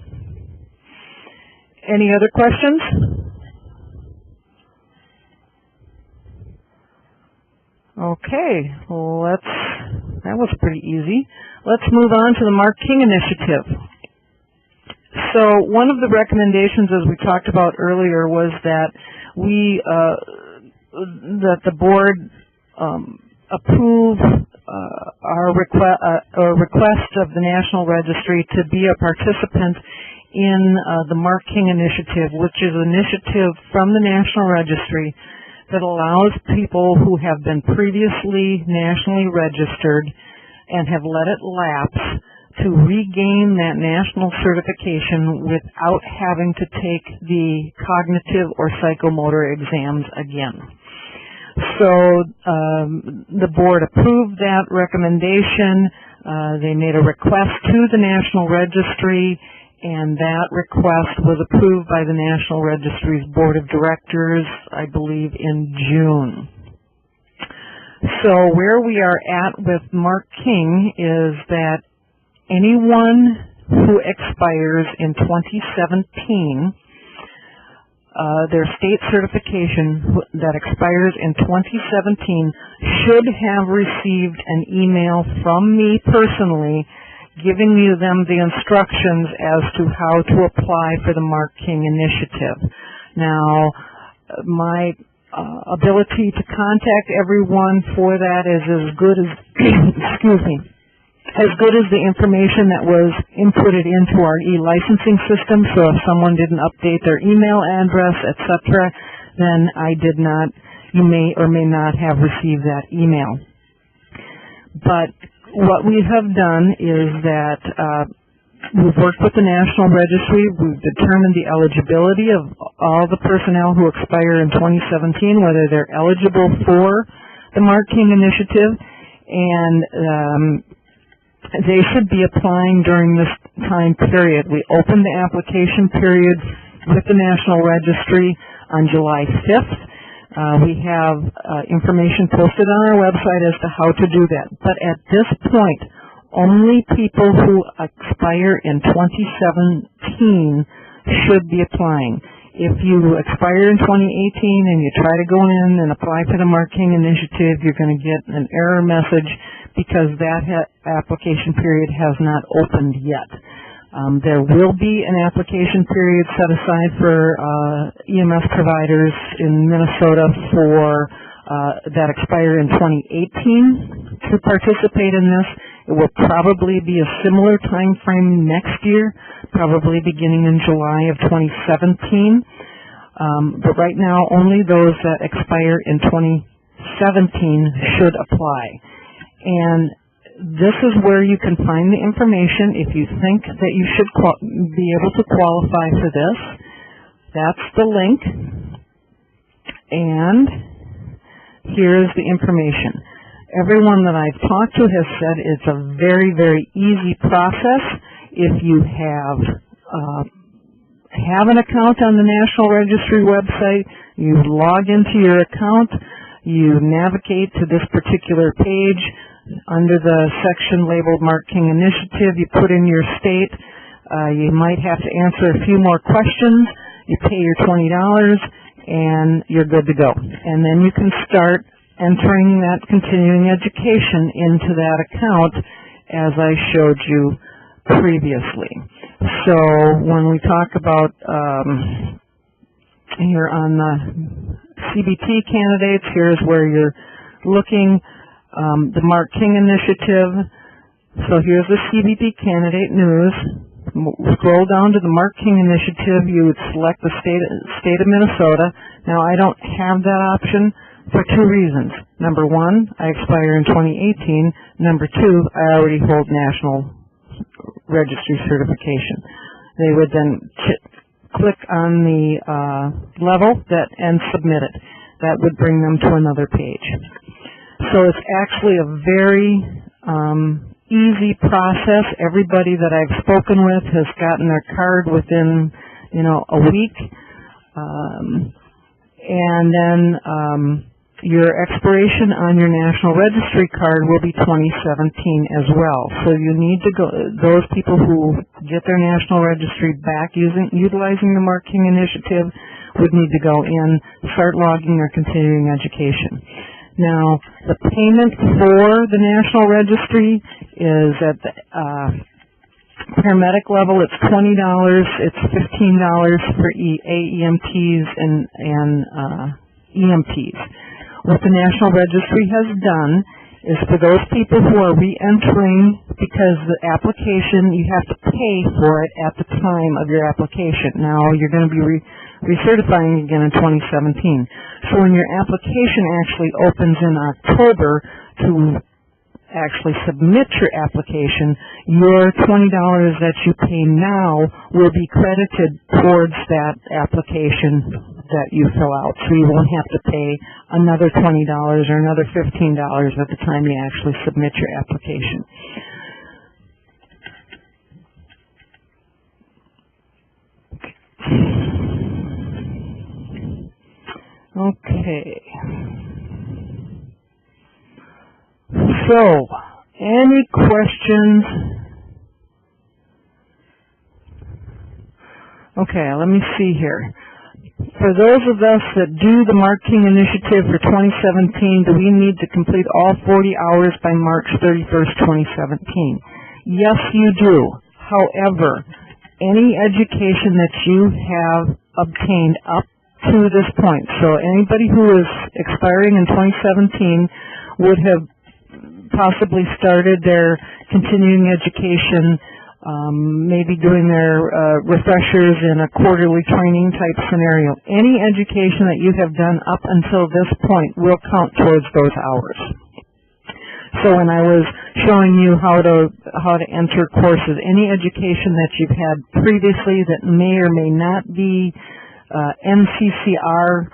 Any other questions? Okay, well, that was pretty easy. Let's move on to the Mark King Initiative. So one of the recommendations, as we talked about earlier, was that that the board approve our request of the National Registry to be a participant in the Mark King Initiative, which is an initiative from the National Registry that allows people who have been previously nationally registered and have let it lapse to regain that national certification without having to take the cognitive or psychomotor exams again. So the board approved that recommendation. They made a request to the National Registry, and that request was approved by the National Registry's Board of Directors, I believe, in June. So where we are at with Mark King is that anyone who expires in 2017, their state certification that expires in 2017 should have received an email from me personally giving them the instructions as to how to apply for the Mark King Initiative. Now, my ability to contact everyone for that is as good as, excuse me, as good as the information that was inputted into our e-licensing system. So if someone didn't update their email address, etc., then you may or may not have received that email. But what we have done is that we've worked with the National Registry. We've determined the eligibility of all the personnel who expire in 2017, whether they're eligible for the Mark King Initiative, and they should be applying during this time period. We opened the application period with the National Registry on July 5th. We have information posted on our website as to how to do that. But at this point, only people who expire in 2017 should be applying. If you expire in 2018 and you try to go in and apply for the Mark King Initiative, you're going to get an error message because that application period has not opened yet. There will be an application period set aside for EMS providers in Minnesota that expire in 2018 to participate in this. It will probably be a similar time frame next year, probably beginning in July of 2017. But right now, only those that expire in 2017 should apply. And this is where you can find the information if you think that you should be able to qualify for this. That's the link. And here is the information. Everyone that I've talked to has said it's a very, very easy process. If you have an account on the National Registry website, you log into your account, you navigate to this particular page. Under the section labeled Mark King Initiative, you put in your state. You might have to answer a few more questions. You pay your $20, and you're good to go. And then you can start entering that continuing education into that account as I showed you previously. So when we talk about here on the CBT candidates, here's where you're looking. The Mark King Initiative. So here's the CBT candidate news scroll down to the Mark King Initiative, you would select the state of Minnesota. Now, I don't have that option for two reasons. Number one, I expire in 2018. Number two, I already hold National Registry certification. They would then click on the level and submit it. That would bring them to another page. So it's actually a very easy process. Everybody that I've spoken with has gotten their card within, a week. And then your expiration on your National Registry card will be 2017 as well. So you need to go, those people who get their National Registry back utilizing the Mark King Initiative would need to go in, start logging their continuing education. Now, the payment for the National Registry is at the paramedic level, it's $20. It's $15 for AEMTs and EMTs. What the National Registry has done is for those people who are re-entering, because the application, you have to pay for it at the time of your application. Now, you're going to be recertifying again in 2017. So when your application actually opens in October to actually submit your application, your $20 that you pay now will be credited towards that application that you fill out. So you won't have to pay another $20 or another $15 at the time you actually submit your application. Okay. So, any questions? Okay, let me see here. For those of us that do the Mark King Initiative for 2017, do we need to complete all 40 hours by March 31st, 2017? Yes, you do. However, any education that you have obtained up to this point, so anybody who is expiring in 2017 would have possibly started their continuing education, maybe doing their refreshers in a quarterly training type scenario. Any education that you have done up until this point will count towards those hours. So when I was showing you how to enter courses, any education that you've had previously that may or may not be NCCR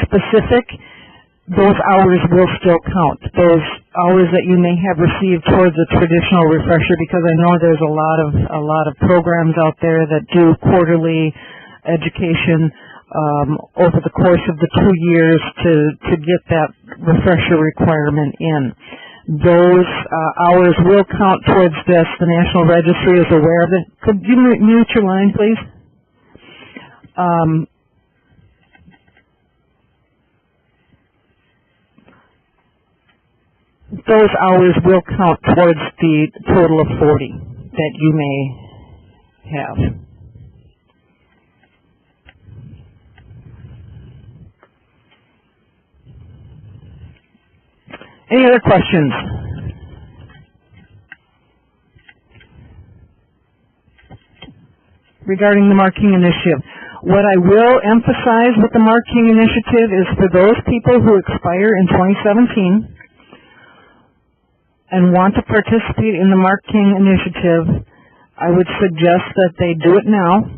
specific, those hours will still count. Those hours that you may have received towards a traditional refresher, because I know there's a lot of programs out there that do quarterly education over the course of the 2 years to get that refresher requirement in. Those hours will count towards this. The National Registry is aware of it. Could you mute your line, please? Those hours will count towards the total of 40 that you may have. Any other questions? Regarding the Mark King Initiative. What I will emphasize with the Mark King Initiative is for those people who expire in 2017 and want to participate in the Mark King Initiative, I would suggest that they do it now.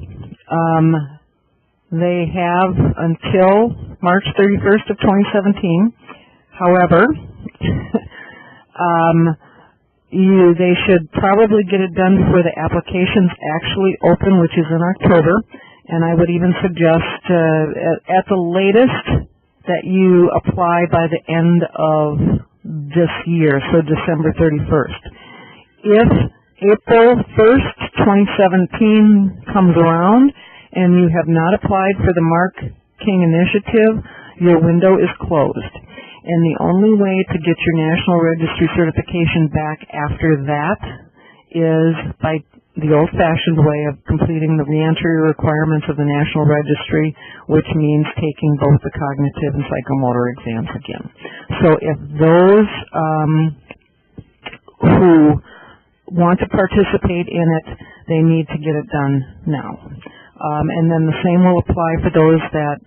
They have until March 31st of 2017. However, they should probably get it done before the applications actually open, which is in October. And I would even suggest at the latest that you apply by the end of this year, so December 31st. If April 1st, 2017 comes around and you have not applied for the Mark King Initiative, your window is closed. And the only way to get your National Registry certification back after that is by the old-fashioned way of completing the reentry requirements of the National Registry, which means taking both the cognitive and psychomotor exams again. So if those who want to participate in it, they need to get it done now. And then the same will apply for those that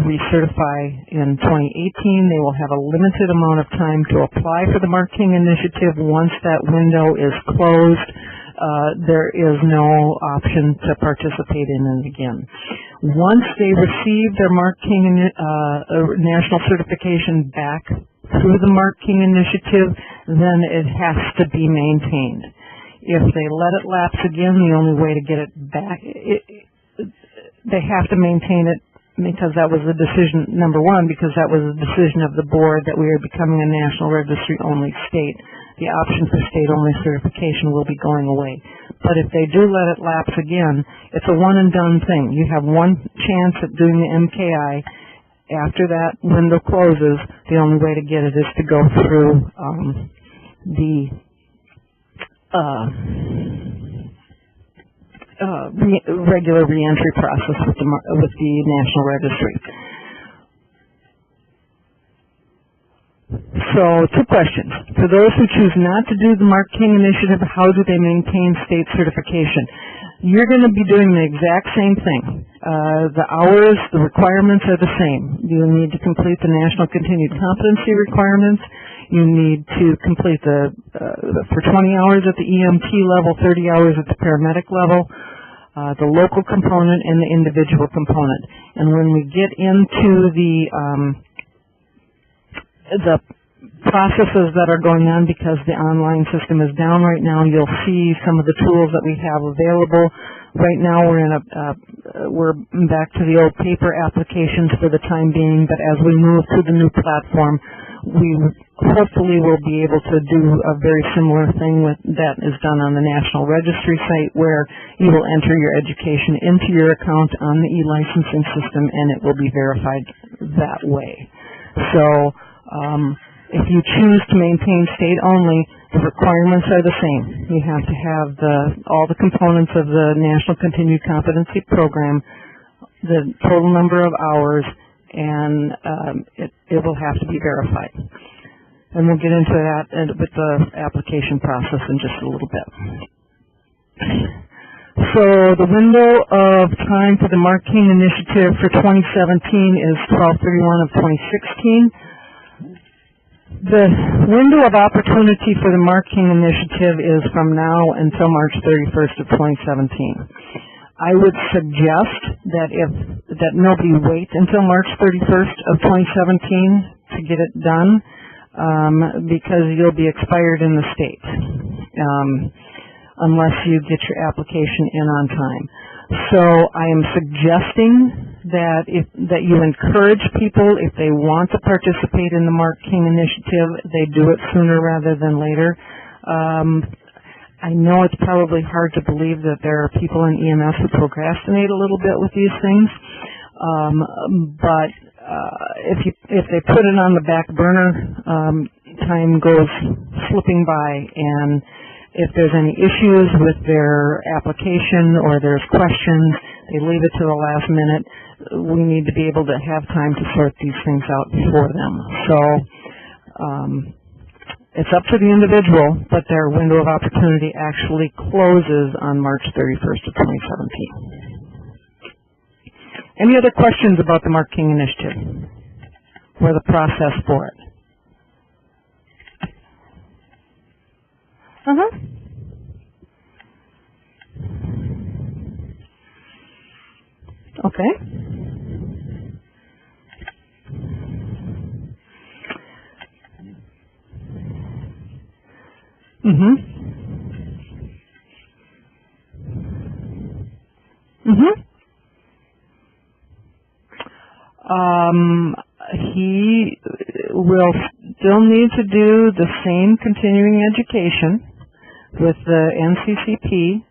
recertify in 2018. They will have a limited amount of time to apply for the Mark King Initiative. Once that window is closed, there is no option to participate in it again. Once they receive their Mark King national certification back through the Mark King Initiative, then it has to be maintained. If they let it lapse again, the only way to get it back, they have to maintain it, because that was the decision, number one, because that was the decision of the board that we are becoming a national registry-only state. The option for state-only certification will be going away. But if they do let it lapse again, it's a one-and-done thing. You have one chance at doing the MKI. After that window closes, the only way to get it is to go through the regular reentry process with the National Registry. So, two questions. For those who choose not to do the Mark King Initiative, how do they maintain state certification? You're going to be doing the exact same thing. The hours, the requirements are the same. You need to complete the National Continued Competency requirements. You need to complete for 20 hours at the EMT level, 30 hours at the paramedic level, the local component and the individual component. And when we get into the processes that are going on, because the online system is down right now, you'll see some of the tools that we have available. Right now we're back to the old paper applications for the time being, but as we move to the new platform, we hopefully will be able to do a very similar thing that is done on the National Registry site, where you will enter your education into your account on the e-licensing system, and it will be verified that way. So if you choose to maintain state only, the requirements are the same. You have to have all the components of the National Continued Competency Program, the total number of hours, and it will have to be verified. And we'll get into that with the application process in just a little bit. So the window of time for the Mark King Initiative for 2017 is 12/31 of 2016. The window of opportunity for the Mark King Initiative is from now until March 31st of 2017. I would suggest that nobody wait until March 31st of 2017 to get it done, because you'll be expired in the state unless you get your application in on time. So I am suggesting that you encourage people, if they want to participate in the Mark King Initiative, they do it sooner rather than later. I know it's probably hard to believe that there are people in EMS who procrastinate a little bit with these things, but if they put it on the back burner, time goes slipping by, and if there's any issues with their application or there's questions, they leave it to the last minute. We need to be able to have time to sort these things out before them. So it's up to the individual, but their window of opportunity actually closes on March 31st of 2017. Any other questions about the Mark King Initiative or the process for it? Okay. He will still need to do the same continuing education with the NCCP,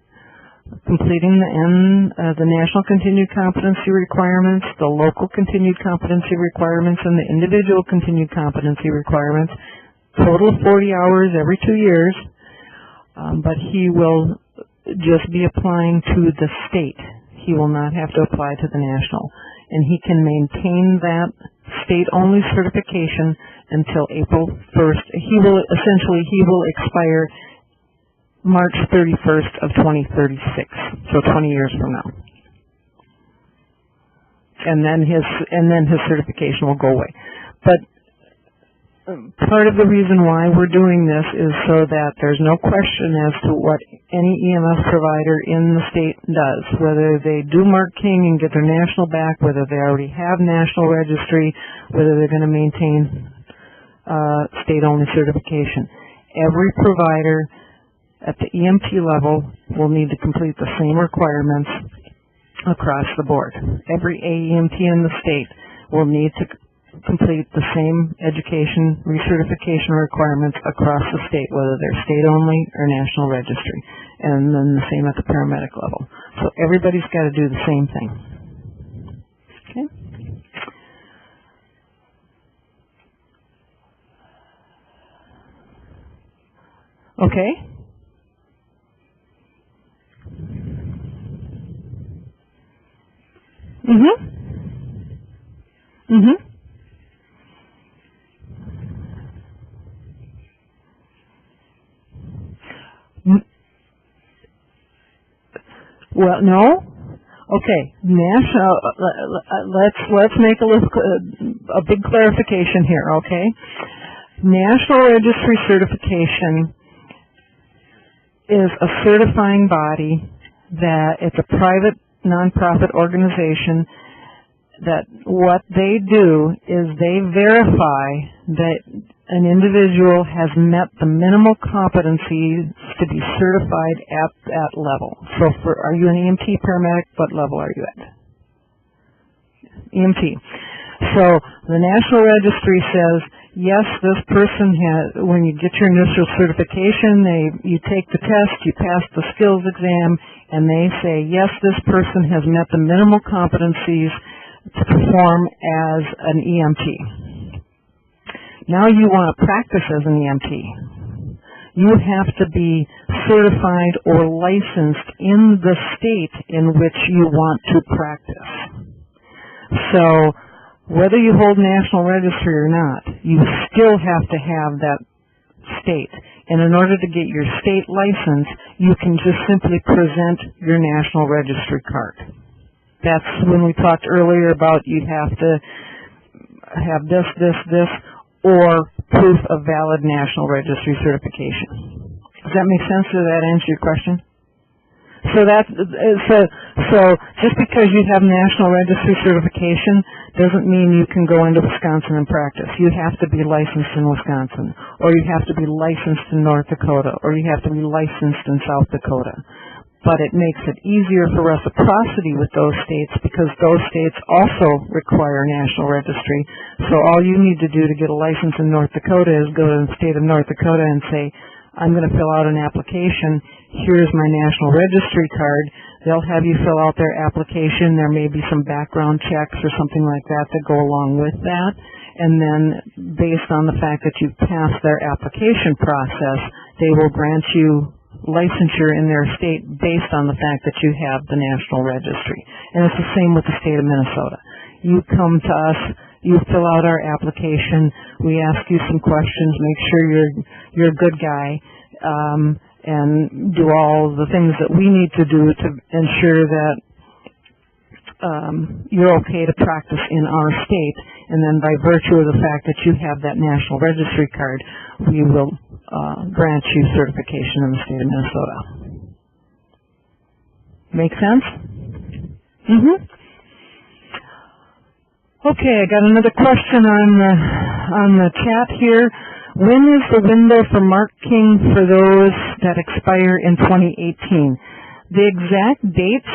completing the National Continued Competency requirements, the local continued competency requirements, and the individual continued competency requirements. Total of 40 hours every 2 years, but he will just be applying to the state. He will not have to apply to the national. And he can maintain that state-only certification until April 1st. He will expire March 31st of 2036, so 20 years from now. And then his certification will go away. But part of the reason why we're doing this is so that there's no question as to what any EMS provider in the state does, whether they do Mark King and get their national back, whether they already have national registry, whether they're going to maintain state-only certification. Every provider at the EMT level will need to complete the same requirements across the board. Every AEMT in the state will need to complete the same education recertification requirements across the state, whether they're state-only or national registry, and then the same at the paramedic level. So everybody's got to do the same thing. Okay? Okay? Well, no. Okay, national. Let's make a big clarification here. Okay, National Registry certification is a certifying body that it's a private nonprofit organization that what they do is they verify that an individual has met the minimal competencies to be certified at that level. So are you an EMT paramedic? What level are you at? EMT. So the National Registry says, yes, this person has, when you get your initial certification, you take the test, you pass the skills exam, and they say, yes, this person has met the minimal competencies to perform as an EMT. Now you want to practice as an EMT. You have to be certified or licensed in the state in which you want to practice. So whether you hold national registry or not, you still have to have that state. And in order to get your state license, you can just simply present your national registry card. That's when we talked earlier about you'd have to have this, or proof of valid national registry certification. Does that make sense? Does that answer your question? So just because you have national registry certification doesn't mean you can go into Wisconsin and practice. You have to be licensed in Wisconsin, or you have to be licensed in North Dakota, or you have to be licensed in South Dakota. But it makes it easier for reciprocity with those states because those states also require national registry. So all you need to do to get a license in North Dakota is go to the state of North Dakota and say, I'm going to fill out an application. Here's my national registry card. They'll have you fill out their application. There may be some background checks or something like that that go along with that. And then based on the fact that you've passed their application process, they will grant you licensure in their state based on the fact that you have the national registry. And it's the same with the state of Minnesota. You come to us, you fill out our application, we ask you some questions, make sure you're a good guy, and do all the things that we need to do to ensure that you're okay to practice in our state. And then by virtue of the fact that you have that national registry card, we will grant you certification in the state of Minnesota. Make sense? Okay, I got another question on the chat here. When is the window for Mark King for those that expire in 2018? The exact dates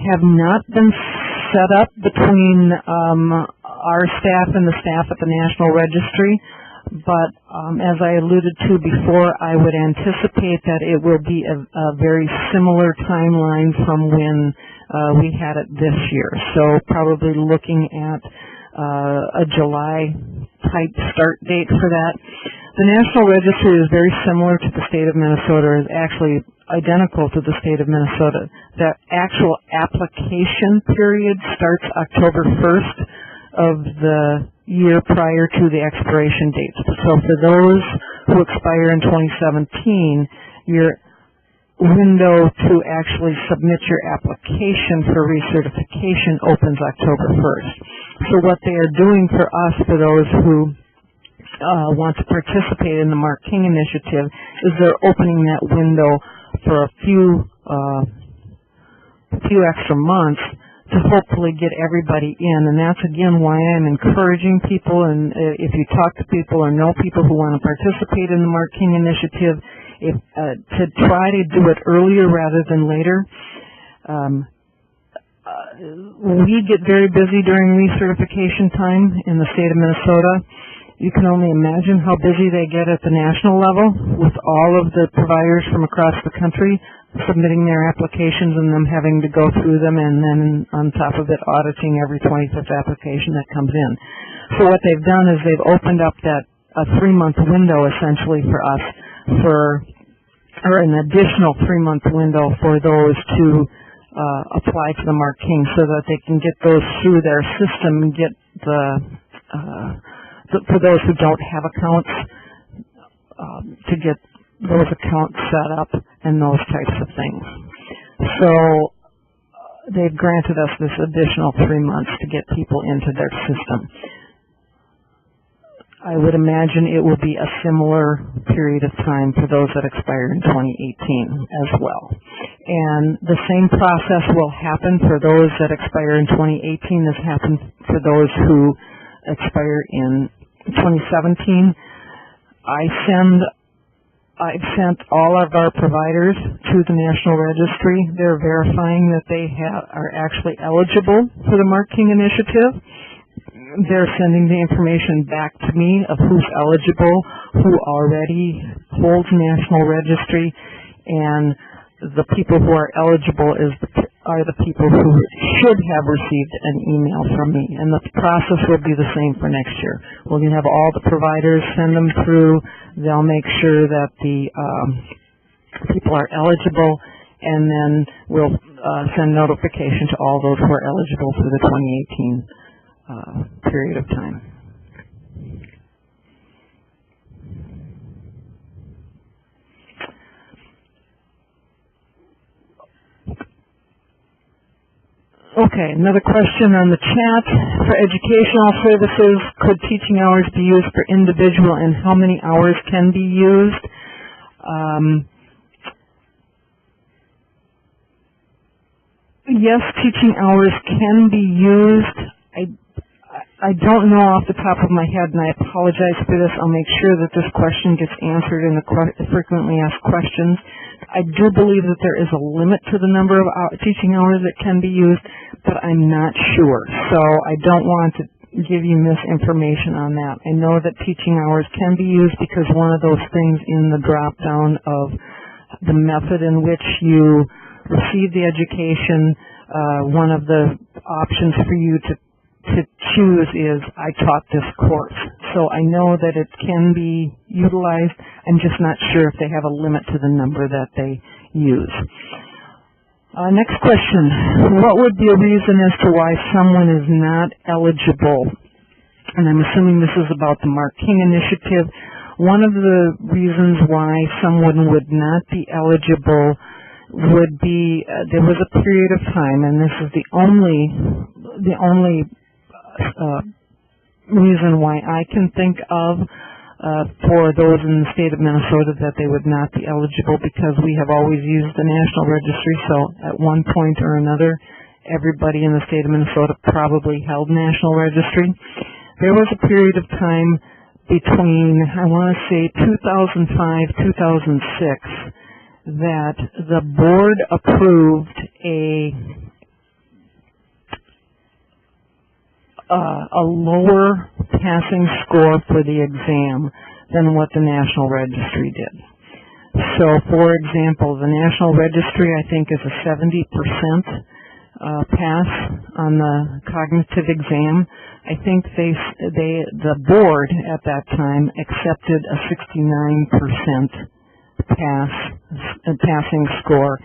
have not been set up between our staff and the staff at the National Registry, but as I alluded to before, I would anticipate that it will be a very similar timeline from when we had it this year. So probably looking at a July-type start date for that. The National Registry is very similar to the state of Minnesota, is actually identical to the state of Minnesota. The actual application period starts October 1st of the year prior to the expiration date. So for those who expire in 2017, your window to actually submit your application for recertification opens October 1st. So what they are doing for us, for those who want to participate in the Mark King Initiative, is they're opening that window for a few extra months to hopefully get everybody in. And that's again why I'm encouraging people, and if you talk to people or know people who want to participate in the Mark King Initiative, to try to do it earlier rather than later. We get very busy during recertification time in the state of Minnesota. You can only imagine how busy they get at the national level with all of the providers from across the country submitting their applications and them having to go through them, and then on top of it auditing every 25th application that comes in. So what they've done is they've opened up that a 3-month window essentially for us, or an additional 3-month window for those to apply to the Mark King, so that they can get those through their system and get for those who don't have accounts, to get those accounts set up and those types of things. So they've granted us this additional 3 months to get people into their system. I would imagine it will be a similar period of time for those that expire in 2018 as well. And the same process will happen for those that expire in 2018 as happened for those who expire in 2017. I've sent all of our providers to the National Registry. They're verifying that they are actually eligible for the Mark King Initiative. They're sending the information back to me of who's eligible, who already holds National Registry, and the people who are eligible are the people who should have received an email from me. And the process will be the same for next year. We're going to have all the providers send them through. They'll make sure that the people are eligible, and then we'll send notification to all those who are eligible for the 2018 period of time. Okay, another question on the chat. For educational services, could teaching hours be used for individual, and how many hours can be used? Yes, teaching hours can be used. I don't know off the top of my head, and I apologize for this. I'll make sure that this question gets answered in the frequently asked questions. I do believe that there is a limit to the number of teaching hours that can be used, but I'm not sure. So I don't want to give you misinformation on that. I know that teaching hours can be used because one of those things in the drop-down of the method in which you receive the education, one of the options for you to choose is, I taught this course. So I know that it can be utilized. I'm just not sure if they have a limit to the number that they use. Next question. What would be a reason as to why someone is not eligible? And I'm assuming this is about the Mark King Initiative. One of the reasons why someone would not be eligible would be there was a period of time, and this is the only reason why I can think of for those in the state of Minnesota that they would not be eligible, because we have always used the National Registry. So at one point or another, everybody in the state of Minnesota probably held National Registry. There was a period of time between, I want to say, 2005, 2006, that the board approved a lower passing score for the exam than what the National Registry did. So, for example, the National Registry, I think, is a 70% pass on the cognitive exam. I think the board at that time accepted a 69% passing score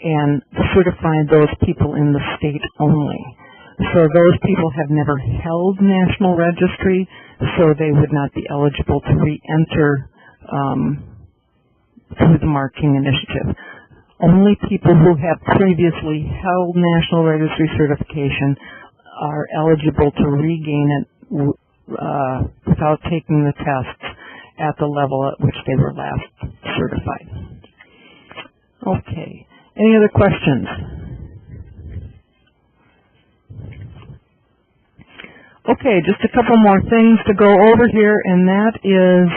and certified those people in the state only. So those people have never held National Registry, so they would not be eligible to re-enter through the marking initiative. Only people who have previously held National Registry certification are eligible to regain it without taking the tests at the level at which they were last certified. Okay. Any other questions? Okay, just a couple more things to go over here, and that is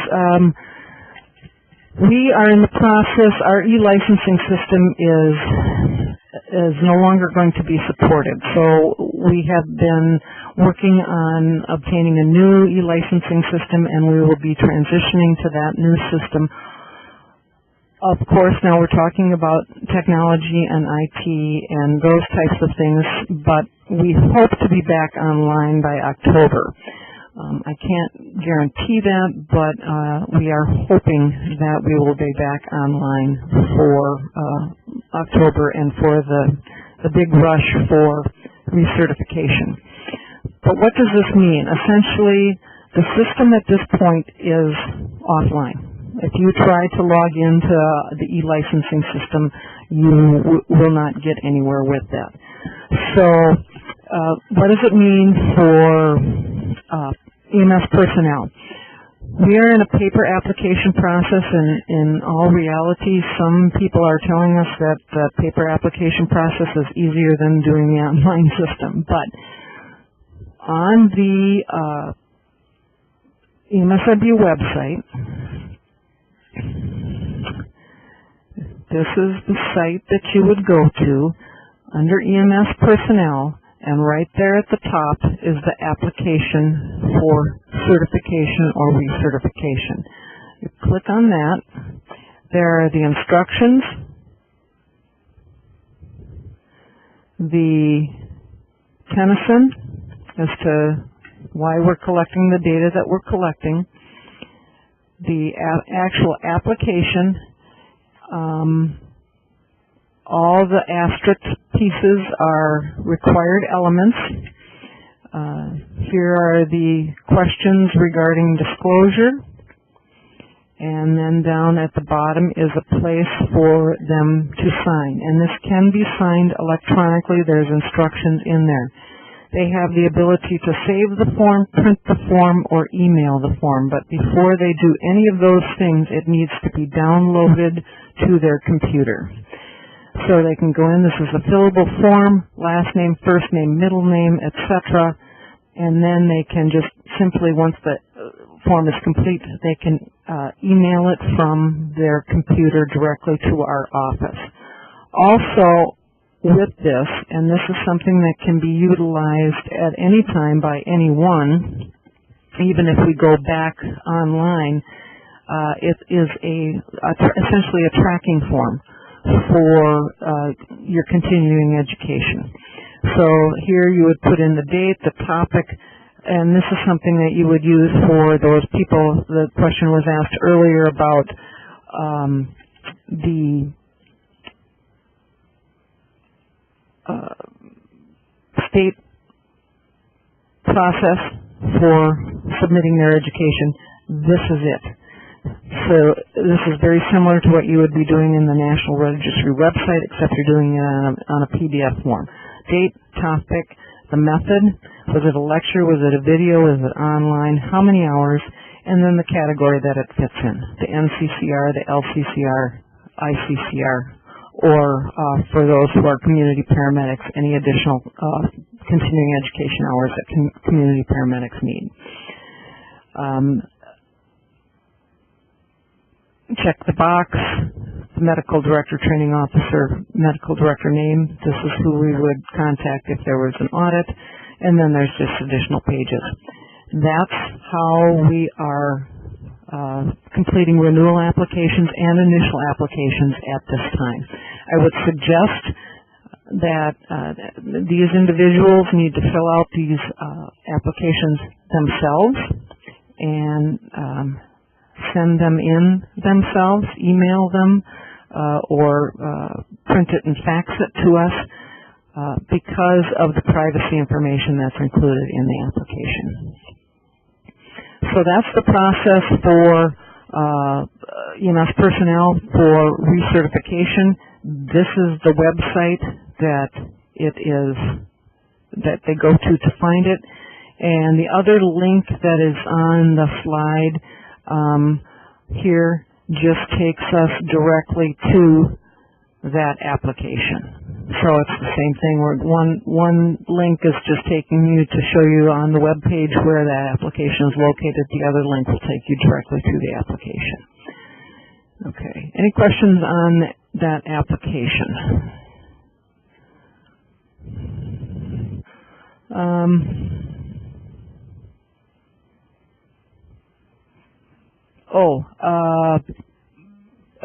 we are in the process, our e-licensing system is no longer going to be supported. So we have been working on obtaining a new e-licensing system, and we will be transitioning to that new system. Of course, now we're talking about technology and IT and those types of things, but we hope to be back online by October. I can't guarantee that, but we are hoping that we will be back online for October and for the big rush for recertification. But what does this mean? Essentially, the system at this point is offline. If you try to log into the e-licensing system, you will not get anywhere with that. So what does it mean for EMS personnel? We are in a paper application process, and in all reality, some people are telling us that the paper application process is easier than doing the online system. But on the EMSRB website, this is the site that you would go to under EMS personnel, and right there at the top is the application for certification or recertification. You click on that. There are the instructions, the tennyson as to why we're collecting the data that we're collecting, the actual application, all the asterisk pieces are required elements. Here are the questions regarding disclosure, and then down at the bottom is a place for them to sign. And this can be signed electronically. There's instructions in there. They have the ability to save the form, print the form, or email the form. But before they do any of those things, it needs to be downloaded to their computer. So they can go in, this is a fillable form, last name, first name, middle name, etc. And then they can just simply, once the form is complete, they can email it from their computer directly to our office. Also, with this, and this is something that can be utilized at any time by anyone, even if we go back online, it is essentially a tracking form for your continuing education. So here you would put in the date, the topic, and this is something that you would use for those people. The question was asked earlier about the state process for submitting their education. This is it. So this is very similar to what you would be doing in the National Registry website, except you're doing it on a PDF form. Date, topic, the method, was it a lecture, was it a video, is it online, how many hours, and then the category that it fits in, the NCCR, the LCCR, ICCR, or for those who are community paramedics, any additional continuing education hours that community paramedics need. Check the box, the medical director, training officer, medical director name. This is who we would contact if there was an audit, and then there's just additional pages. That's how we are completing renewal applications and initial applications at this time. I would suggest that these individuals need to fill out these applications themselves and send them in themselves, email them, or print it and fax it to us. because of the privacy information that's included in the application. So that's the process for EMS personnel for recertification. This is the website that they go to find it. And the other link that is on the slide here just takes us directly to that application. So it's the same thing. Where one link is just taking you to show you on the web page where that application is located. The other link will take you directly to the application. Okay. Any questions on that application?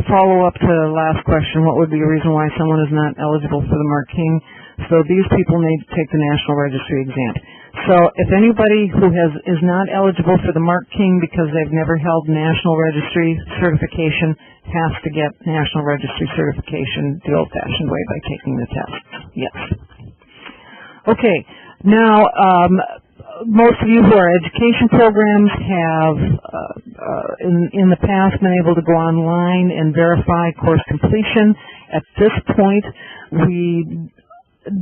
Follow up to the last question, what would be a reason why someone is not eligible for the Mark King? So these people need to take the National Registry exam. So if anybody who is not eligible for the Mark King because they've never held National Registry certification has to get National Registry certification the old-fashioned way by taking the test. Yes. Okay. Now, most of you who are education programs have in the past been able to go online and verify course completion. At this point, we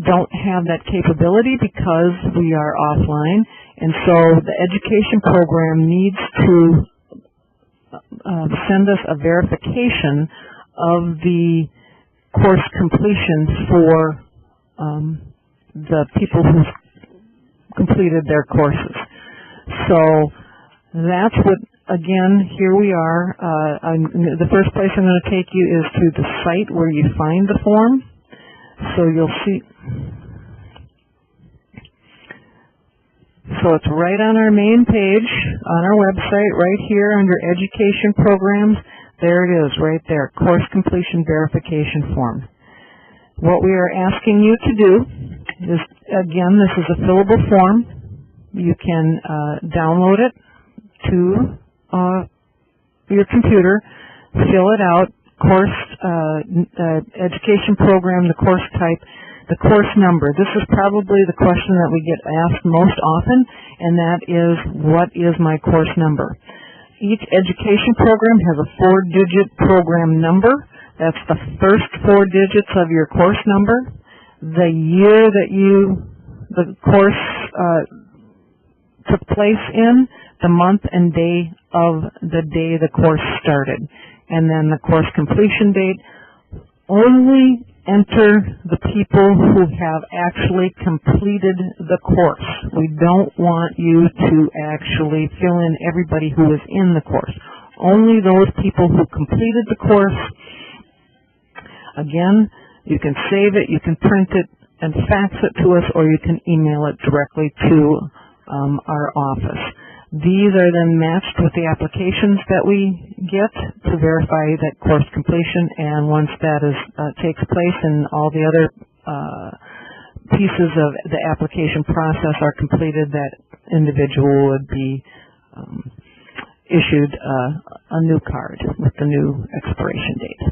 don't have that capability because we are offline, and so the education program needs to send us a verification of the course completion for the people who completed their courses. So that's what, again, here we are. The first place I'm going to take you is to the site where you find the form. So you'll see, so it's right on our main page on our website, right here under Education Programs. There it is, right there, Course Completion Verification Form. What we are asking you to do is, again, this is a fillable form. You can download it to your computer, fill it out, course, education program, the course type, the course number. This is probably the question that we get asked most often, and that is, what is my course number? Each education program has a 4-digit program number. That's the first 4 digits of your course number, the year that the course took place in, the month and day of the day the course started, and then the course completion date. Only enter the people who have actually completed the course. We don't want you to actually fill in everybody who is in the course. Only those people who completed the course. Again, you can save it, you can print it and fax it to us, or you can email it directly to our office. These are then matched with the applications that we get to verify that course completion, and once that takes place and all the other pieces of the application process are completed, that individual would be issued a new card with the new expiration date.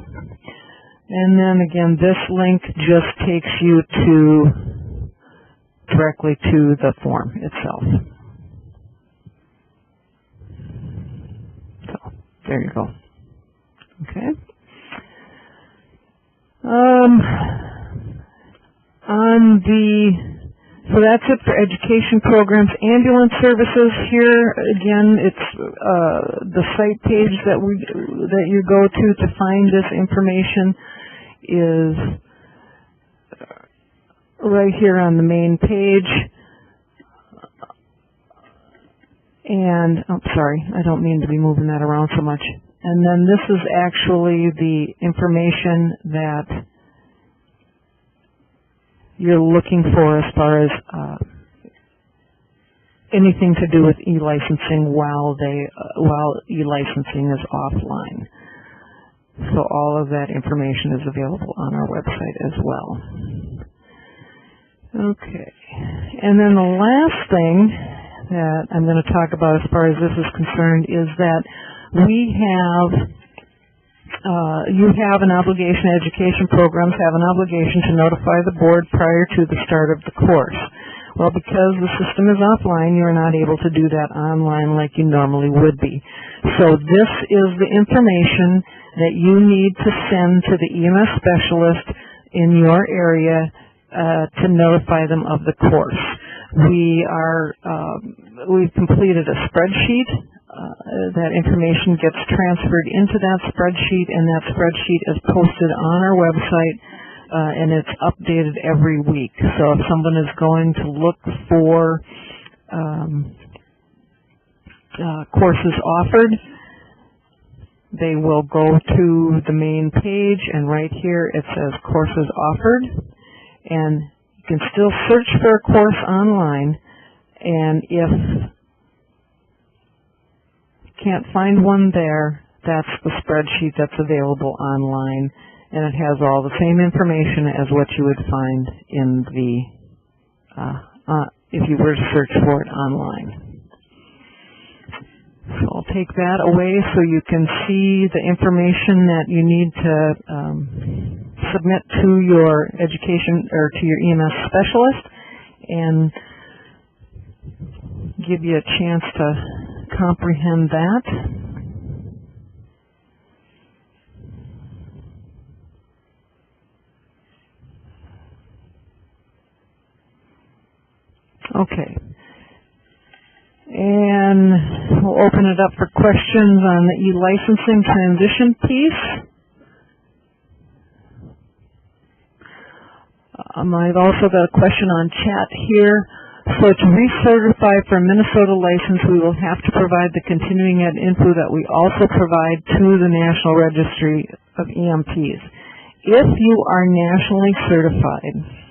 And then again, this link just takes you directly to the form itself. So, there you go. Okay. So that's it for education programs. Ambulance services, here again, it's the site page that you go to find this information is right here on the main page. And, oh, sorry, I don't mean to be moving that around so much. And then this is actually the information that you're looking for as far as anything to do with e-licensing while e-licensing is offline. So all of that information is available on our website as well. Okay. And then the last thing that I'm going to talk about as far as this is concerned is that we have You have an obligation, education programs have an obligation to notify the board prior to the start of the course. Well, because the system is offline, you're not able to do that online like you normally would be. So this is the information that you need to send to the EMS specialist in your area to notify them of the course. We've completed a spreadsheet. That information gets transferred into that spreadsheet, and that spreadsheet is posted on our website, and it's updated every week. So if someone is going to look for courses offered, they will go to the main page, and right here it says courses offered, and you can still search for a course online, and if you can't find one there, that's the spreadsheet that's available online, and it has all the same information as what you would find in the if you were to search for it online. So I'll take that away so you can see the information that you need to submit to your education or to your EMS specialist, and give you a chance to comprehend that. Okay. And we'll open it up for questions on the e-licensing transition piece. I've also got a question on chat here. So to recertify for a Minnesota license, we will have to provide the continuing ed info that we also provide to the National Registry of EMTs. If you are nationally certified,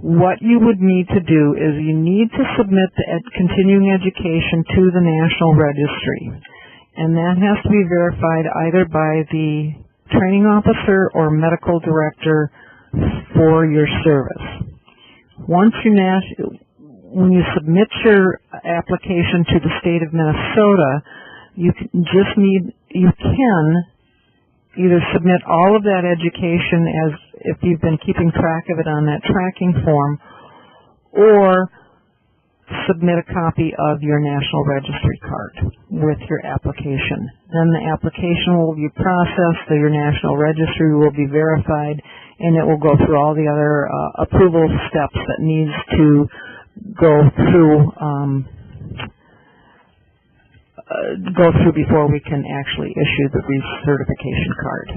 what you would need to do is you need to submit the continuing education to the National Registry, and that has to be verified either by the training officer or medical director for your service. Once when you submit your application to the state of Minnesota, you can either submit all of that education as if you've been keeping track of it on that tracking form, or submit a copy of your National Registry card with your application. Then the application will be processed, so your National Registry will be verified, and it will go through all the other approval steps that needs to go through before we can actually issue the recertification card.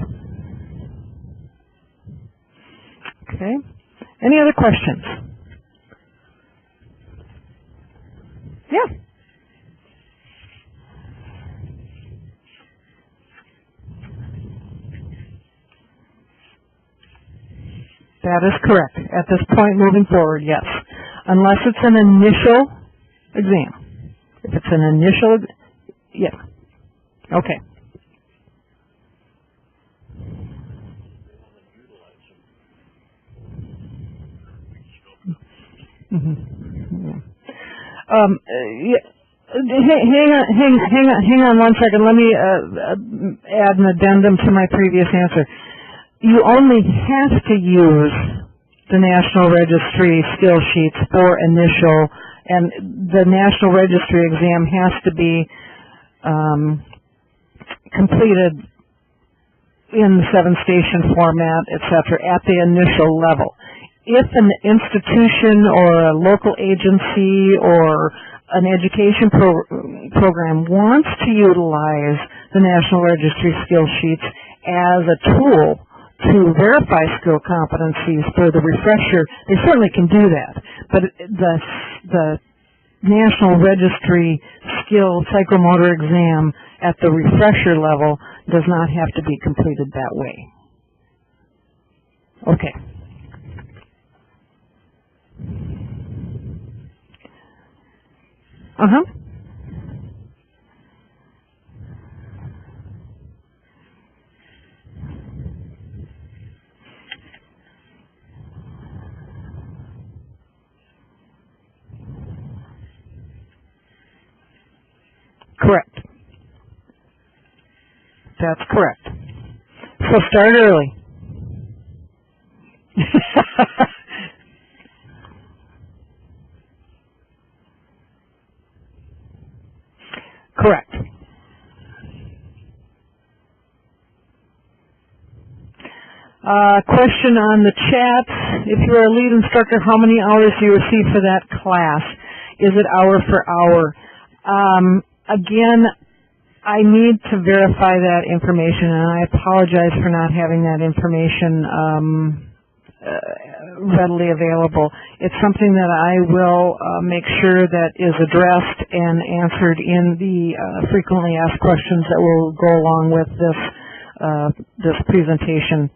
Okay. Any other questions? Yeah. That is correct. At this point moving forward, yes. Unless it's an initial exam. If it's an initial, yeah. Okay. Yeah. Hang on 1 second. Let me add an addendum to my previous answer. You only have to use the National Registry skill sheets for initial, and the National Registry exam has to be completed in the 7-station format, etc., at the initial level. If an institution or a local agency or an education program wants to utilize the National Registry skill sheets as a tool to verify skill competencies for the refresher, they certainly can do that. But the National Registry skill psychomotor exam at the refresher level does not have to be completed that way. Okay. Correct. That's correct. So start early. Correct. Question on the chat. If you are a lead instructor, how many hours do you receive for that class? Is it hour for hour? Again, I need to verify that information, and I apologize for not having that information readily available. It's something that I will make sure that is addressed and answered in the frequently asked questions that will go along with this presentation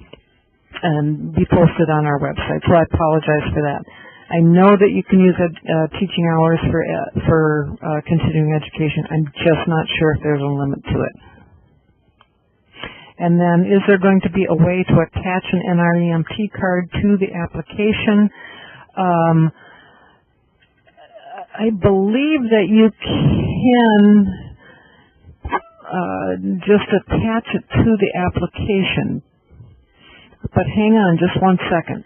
and be posted on our website. So I apologize for that. I know that you can use teaching hours for continuing education. I'm just not sure if there's a limit to it. And then, is there going to be a way to attach an NREMT card to the application? I believe that you can just attach it to the application. But hang on just one second.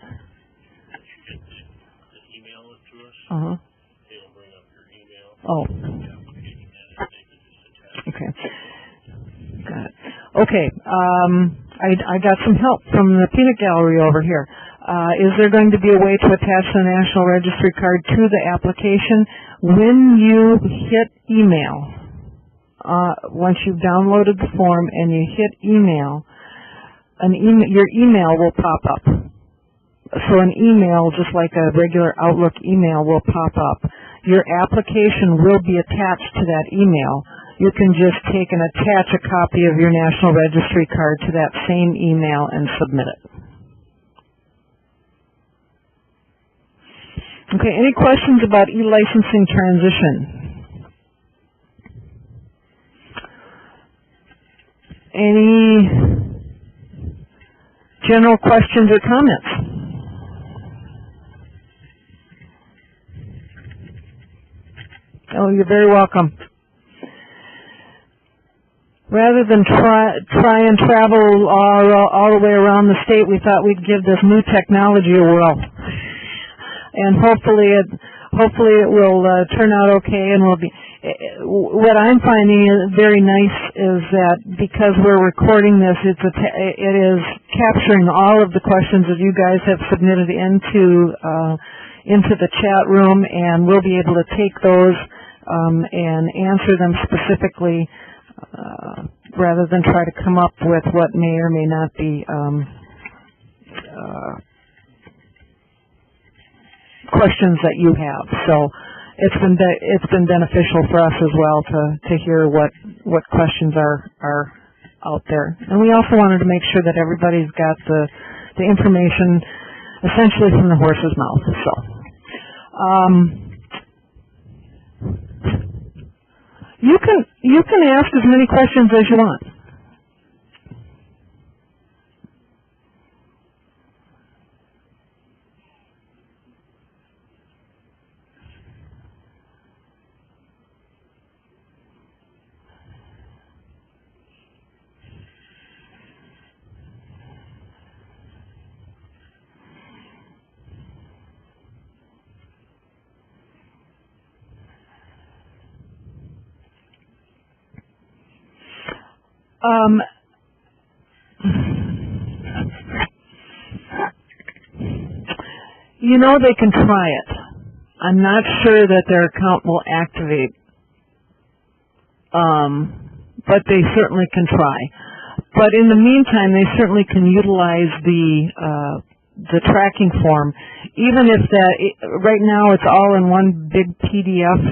Email it to us. Uh-huh. It'll bring up your email. Oh. Okay. Got it. Okay. I got some help from the peanut gallery over here. Is there going to be a way to attach the National Registry card to the application? When you hit email, once you've downloaded the form and you hit email, your email will pop up. So an email, just like a regular Outlook email, will pop up. Your application will be attached to that email. You can just take and attach a copy of your National Registry card to that same email and submit it. Okay, any questions about e-licensing transition? Any general questions or comments? Oh, you're very welcome. Rather than try and travel all the way around the state, we thought we'd give this new technology a whirl. And hopefully it will turn out okay, and will be. What I'm finding is very nice is that because we're recording this, it is capturing all of the questions that you guys have submitted into the chat room, and we'll be able to take those and answer them specifically, rather than try to come up with what may or may not be questions that you have. So it's been beneficial for us as well to hear what questions are out there. And we also wanted to make sure that everybody's got the information essentially from the horse's mouth. So you can ask as many questions as you want. You know, they can try it. I'm not sure that their account will activate, but they certainly can try. But in the meantime, they certainly can utilize the tracking form, even if right now it's all in one big PDF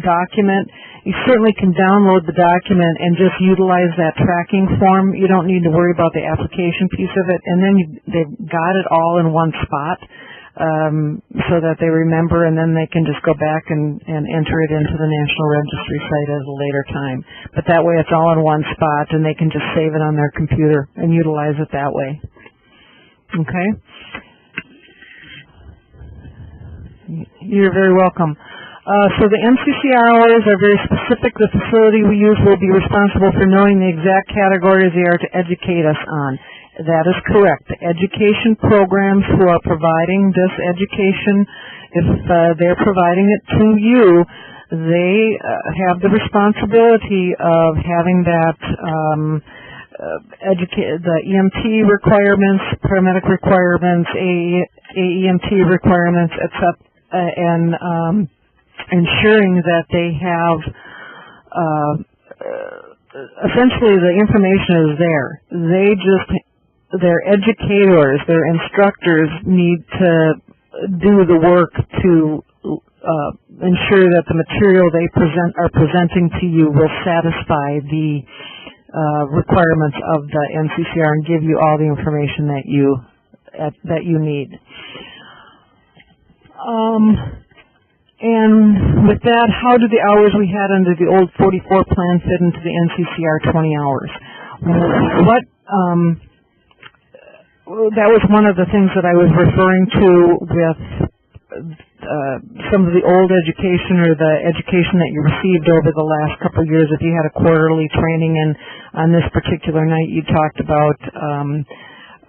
document. You certainly can download the document and just utilize that tracking form. You don't need to worry about the application piece of it, and then they've got it all in one spot, so that they remember, and then they can just go back and enter it into the National Registry site at a later time. But that way it's all in one spot, and they can just save it on their computer and utilize it that way. Okay? You're very welcome. So the NCCR hours are very specific. The facility we use will be responsible for knowing the exact categories they are to educate us on. That is correct. The education programs who are providing this education, if they're providing it to you, they have the responsibility of having that the EMT requirements, paramedic requirements, AEMT requirements, etc., and ensuring that they have essentially the information is there. Their educators, their instructors need to do the work to ensure that the material they are presenting to you will satisfy the requirements of the NCCR and give you all the information that you need. And with that, how do the hours we had under the old 44 plan fit into the NCCR 20 hours? That was one of the things that I was referring to with some of the old education or the education that you received over the last couple of years. If you had a quarterly training, and on this particular night you talked about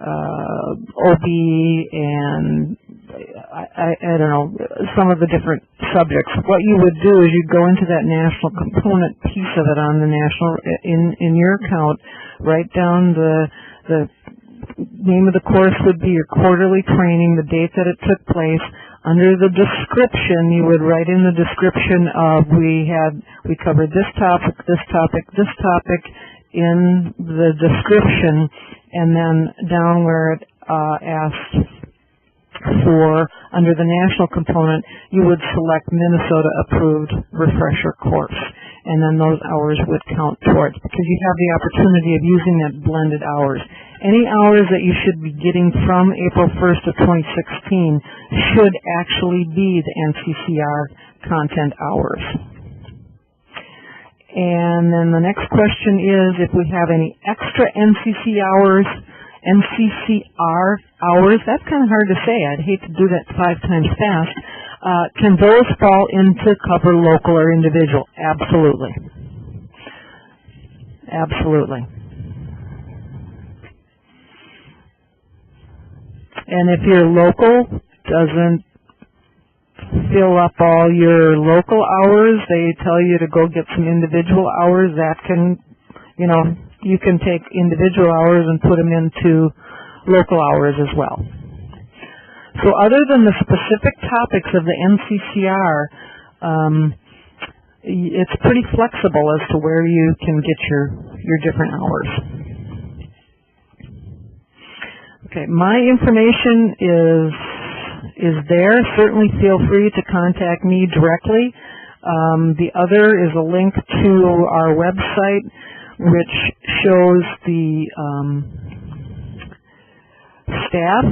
OB and I don't know, some of the different subjects. What you would do is you'd go into that national component piece of it on the national, in your account, write down the name of the course would be your quarterly training, the date that it took place. Under the description, you would write in the description of we covered this topic in the description, and then down where it asked for, under the national component, you would select Minnesota approved refresher course, and then those hours would count towards, because you have the opportunity of using that blended hours. Any hours that you should be getting from April 1st of 2016 should actually be the NCCR content hours. And then the next question is if we have any extra NCCR hours, that's kind of hard to say. I'd hate to do that 5 times fast. Can those fall into cover local or individual? Absolutely. Absolutely. And if your local doesn't fill up all your local hours, they tell you to go get some individual hours. That can, you can take individual hours and put them into local hours as well. So other than the specific topics of the NCCR, it's pretty flexible as to where you can get your different hours. Okay, my information is there. Certainly feel free to contact me directly. The other is a link to our website, which shows the staff,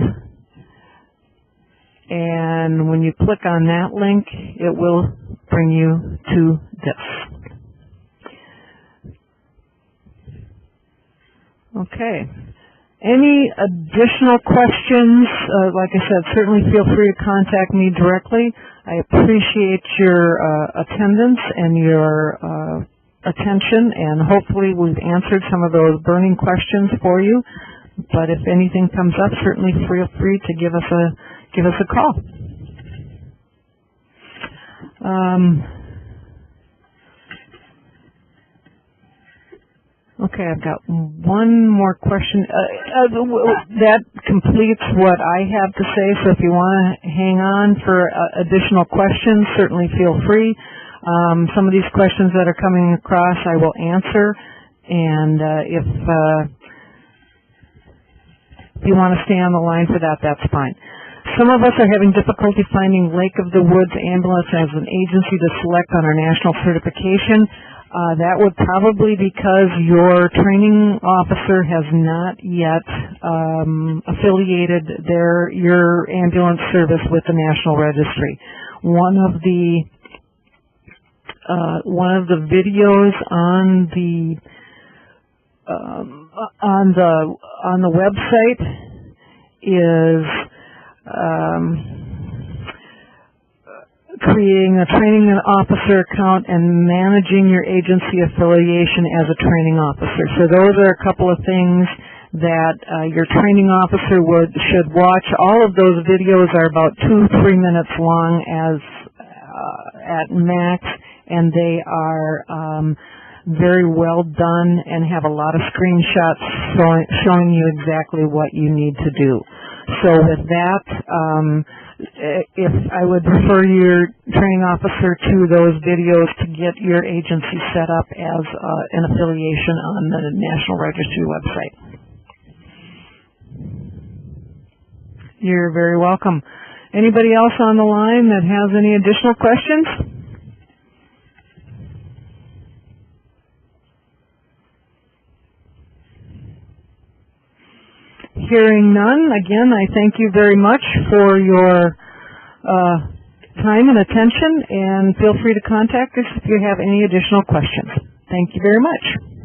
and when you click on that link, it will bring you to this. Okay. Any additional questions? Like I said, certainly feel free to contact me directly. I appreciate your attendance and your attention, and hopefully we've answered some of those burning questions for you. But if anything comes up, certainly feel free to give us a call. Okay, I've got one more question. That completes what I have to say, so if you want to hang on for additional questions, certainly feel free. Some of these questions that are coming across I will answer, and if you want to stay on the line for that, that's fine. Some of us are having difficulty finding Lake of the Woods Ambulance as an agency to select on our national certification. That would probably because your training officer has not yet affiliated your ambulance service with the National Registry. One of the videos on the website is creating a training officer account, and managing your agency affiliation as a training officer. So those are a couple of things that your training officer should watch. All of those videos are about 2-3 minutes long at max, and they are very well done and have a lot of screenshots showing you exactly what you need to do. So with that, if I would refer your training officer to those videos to get your agency set up as an affiliation on the National Registry website. You're very welcome. Anybody else on the line that has any additional questions? Hearing none, again, I thank you very much for your time and attention, and feel free to contact us if you have any additional questions. Thank you very much.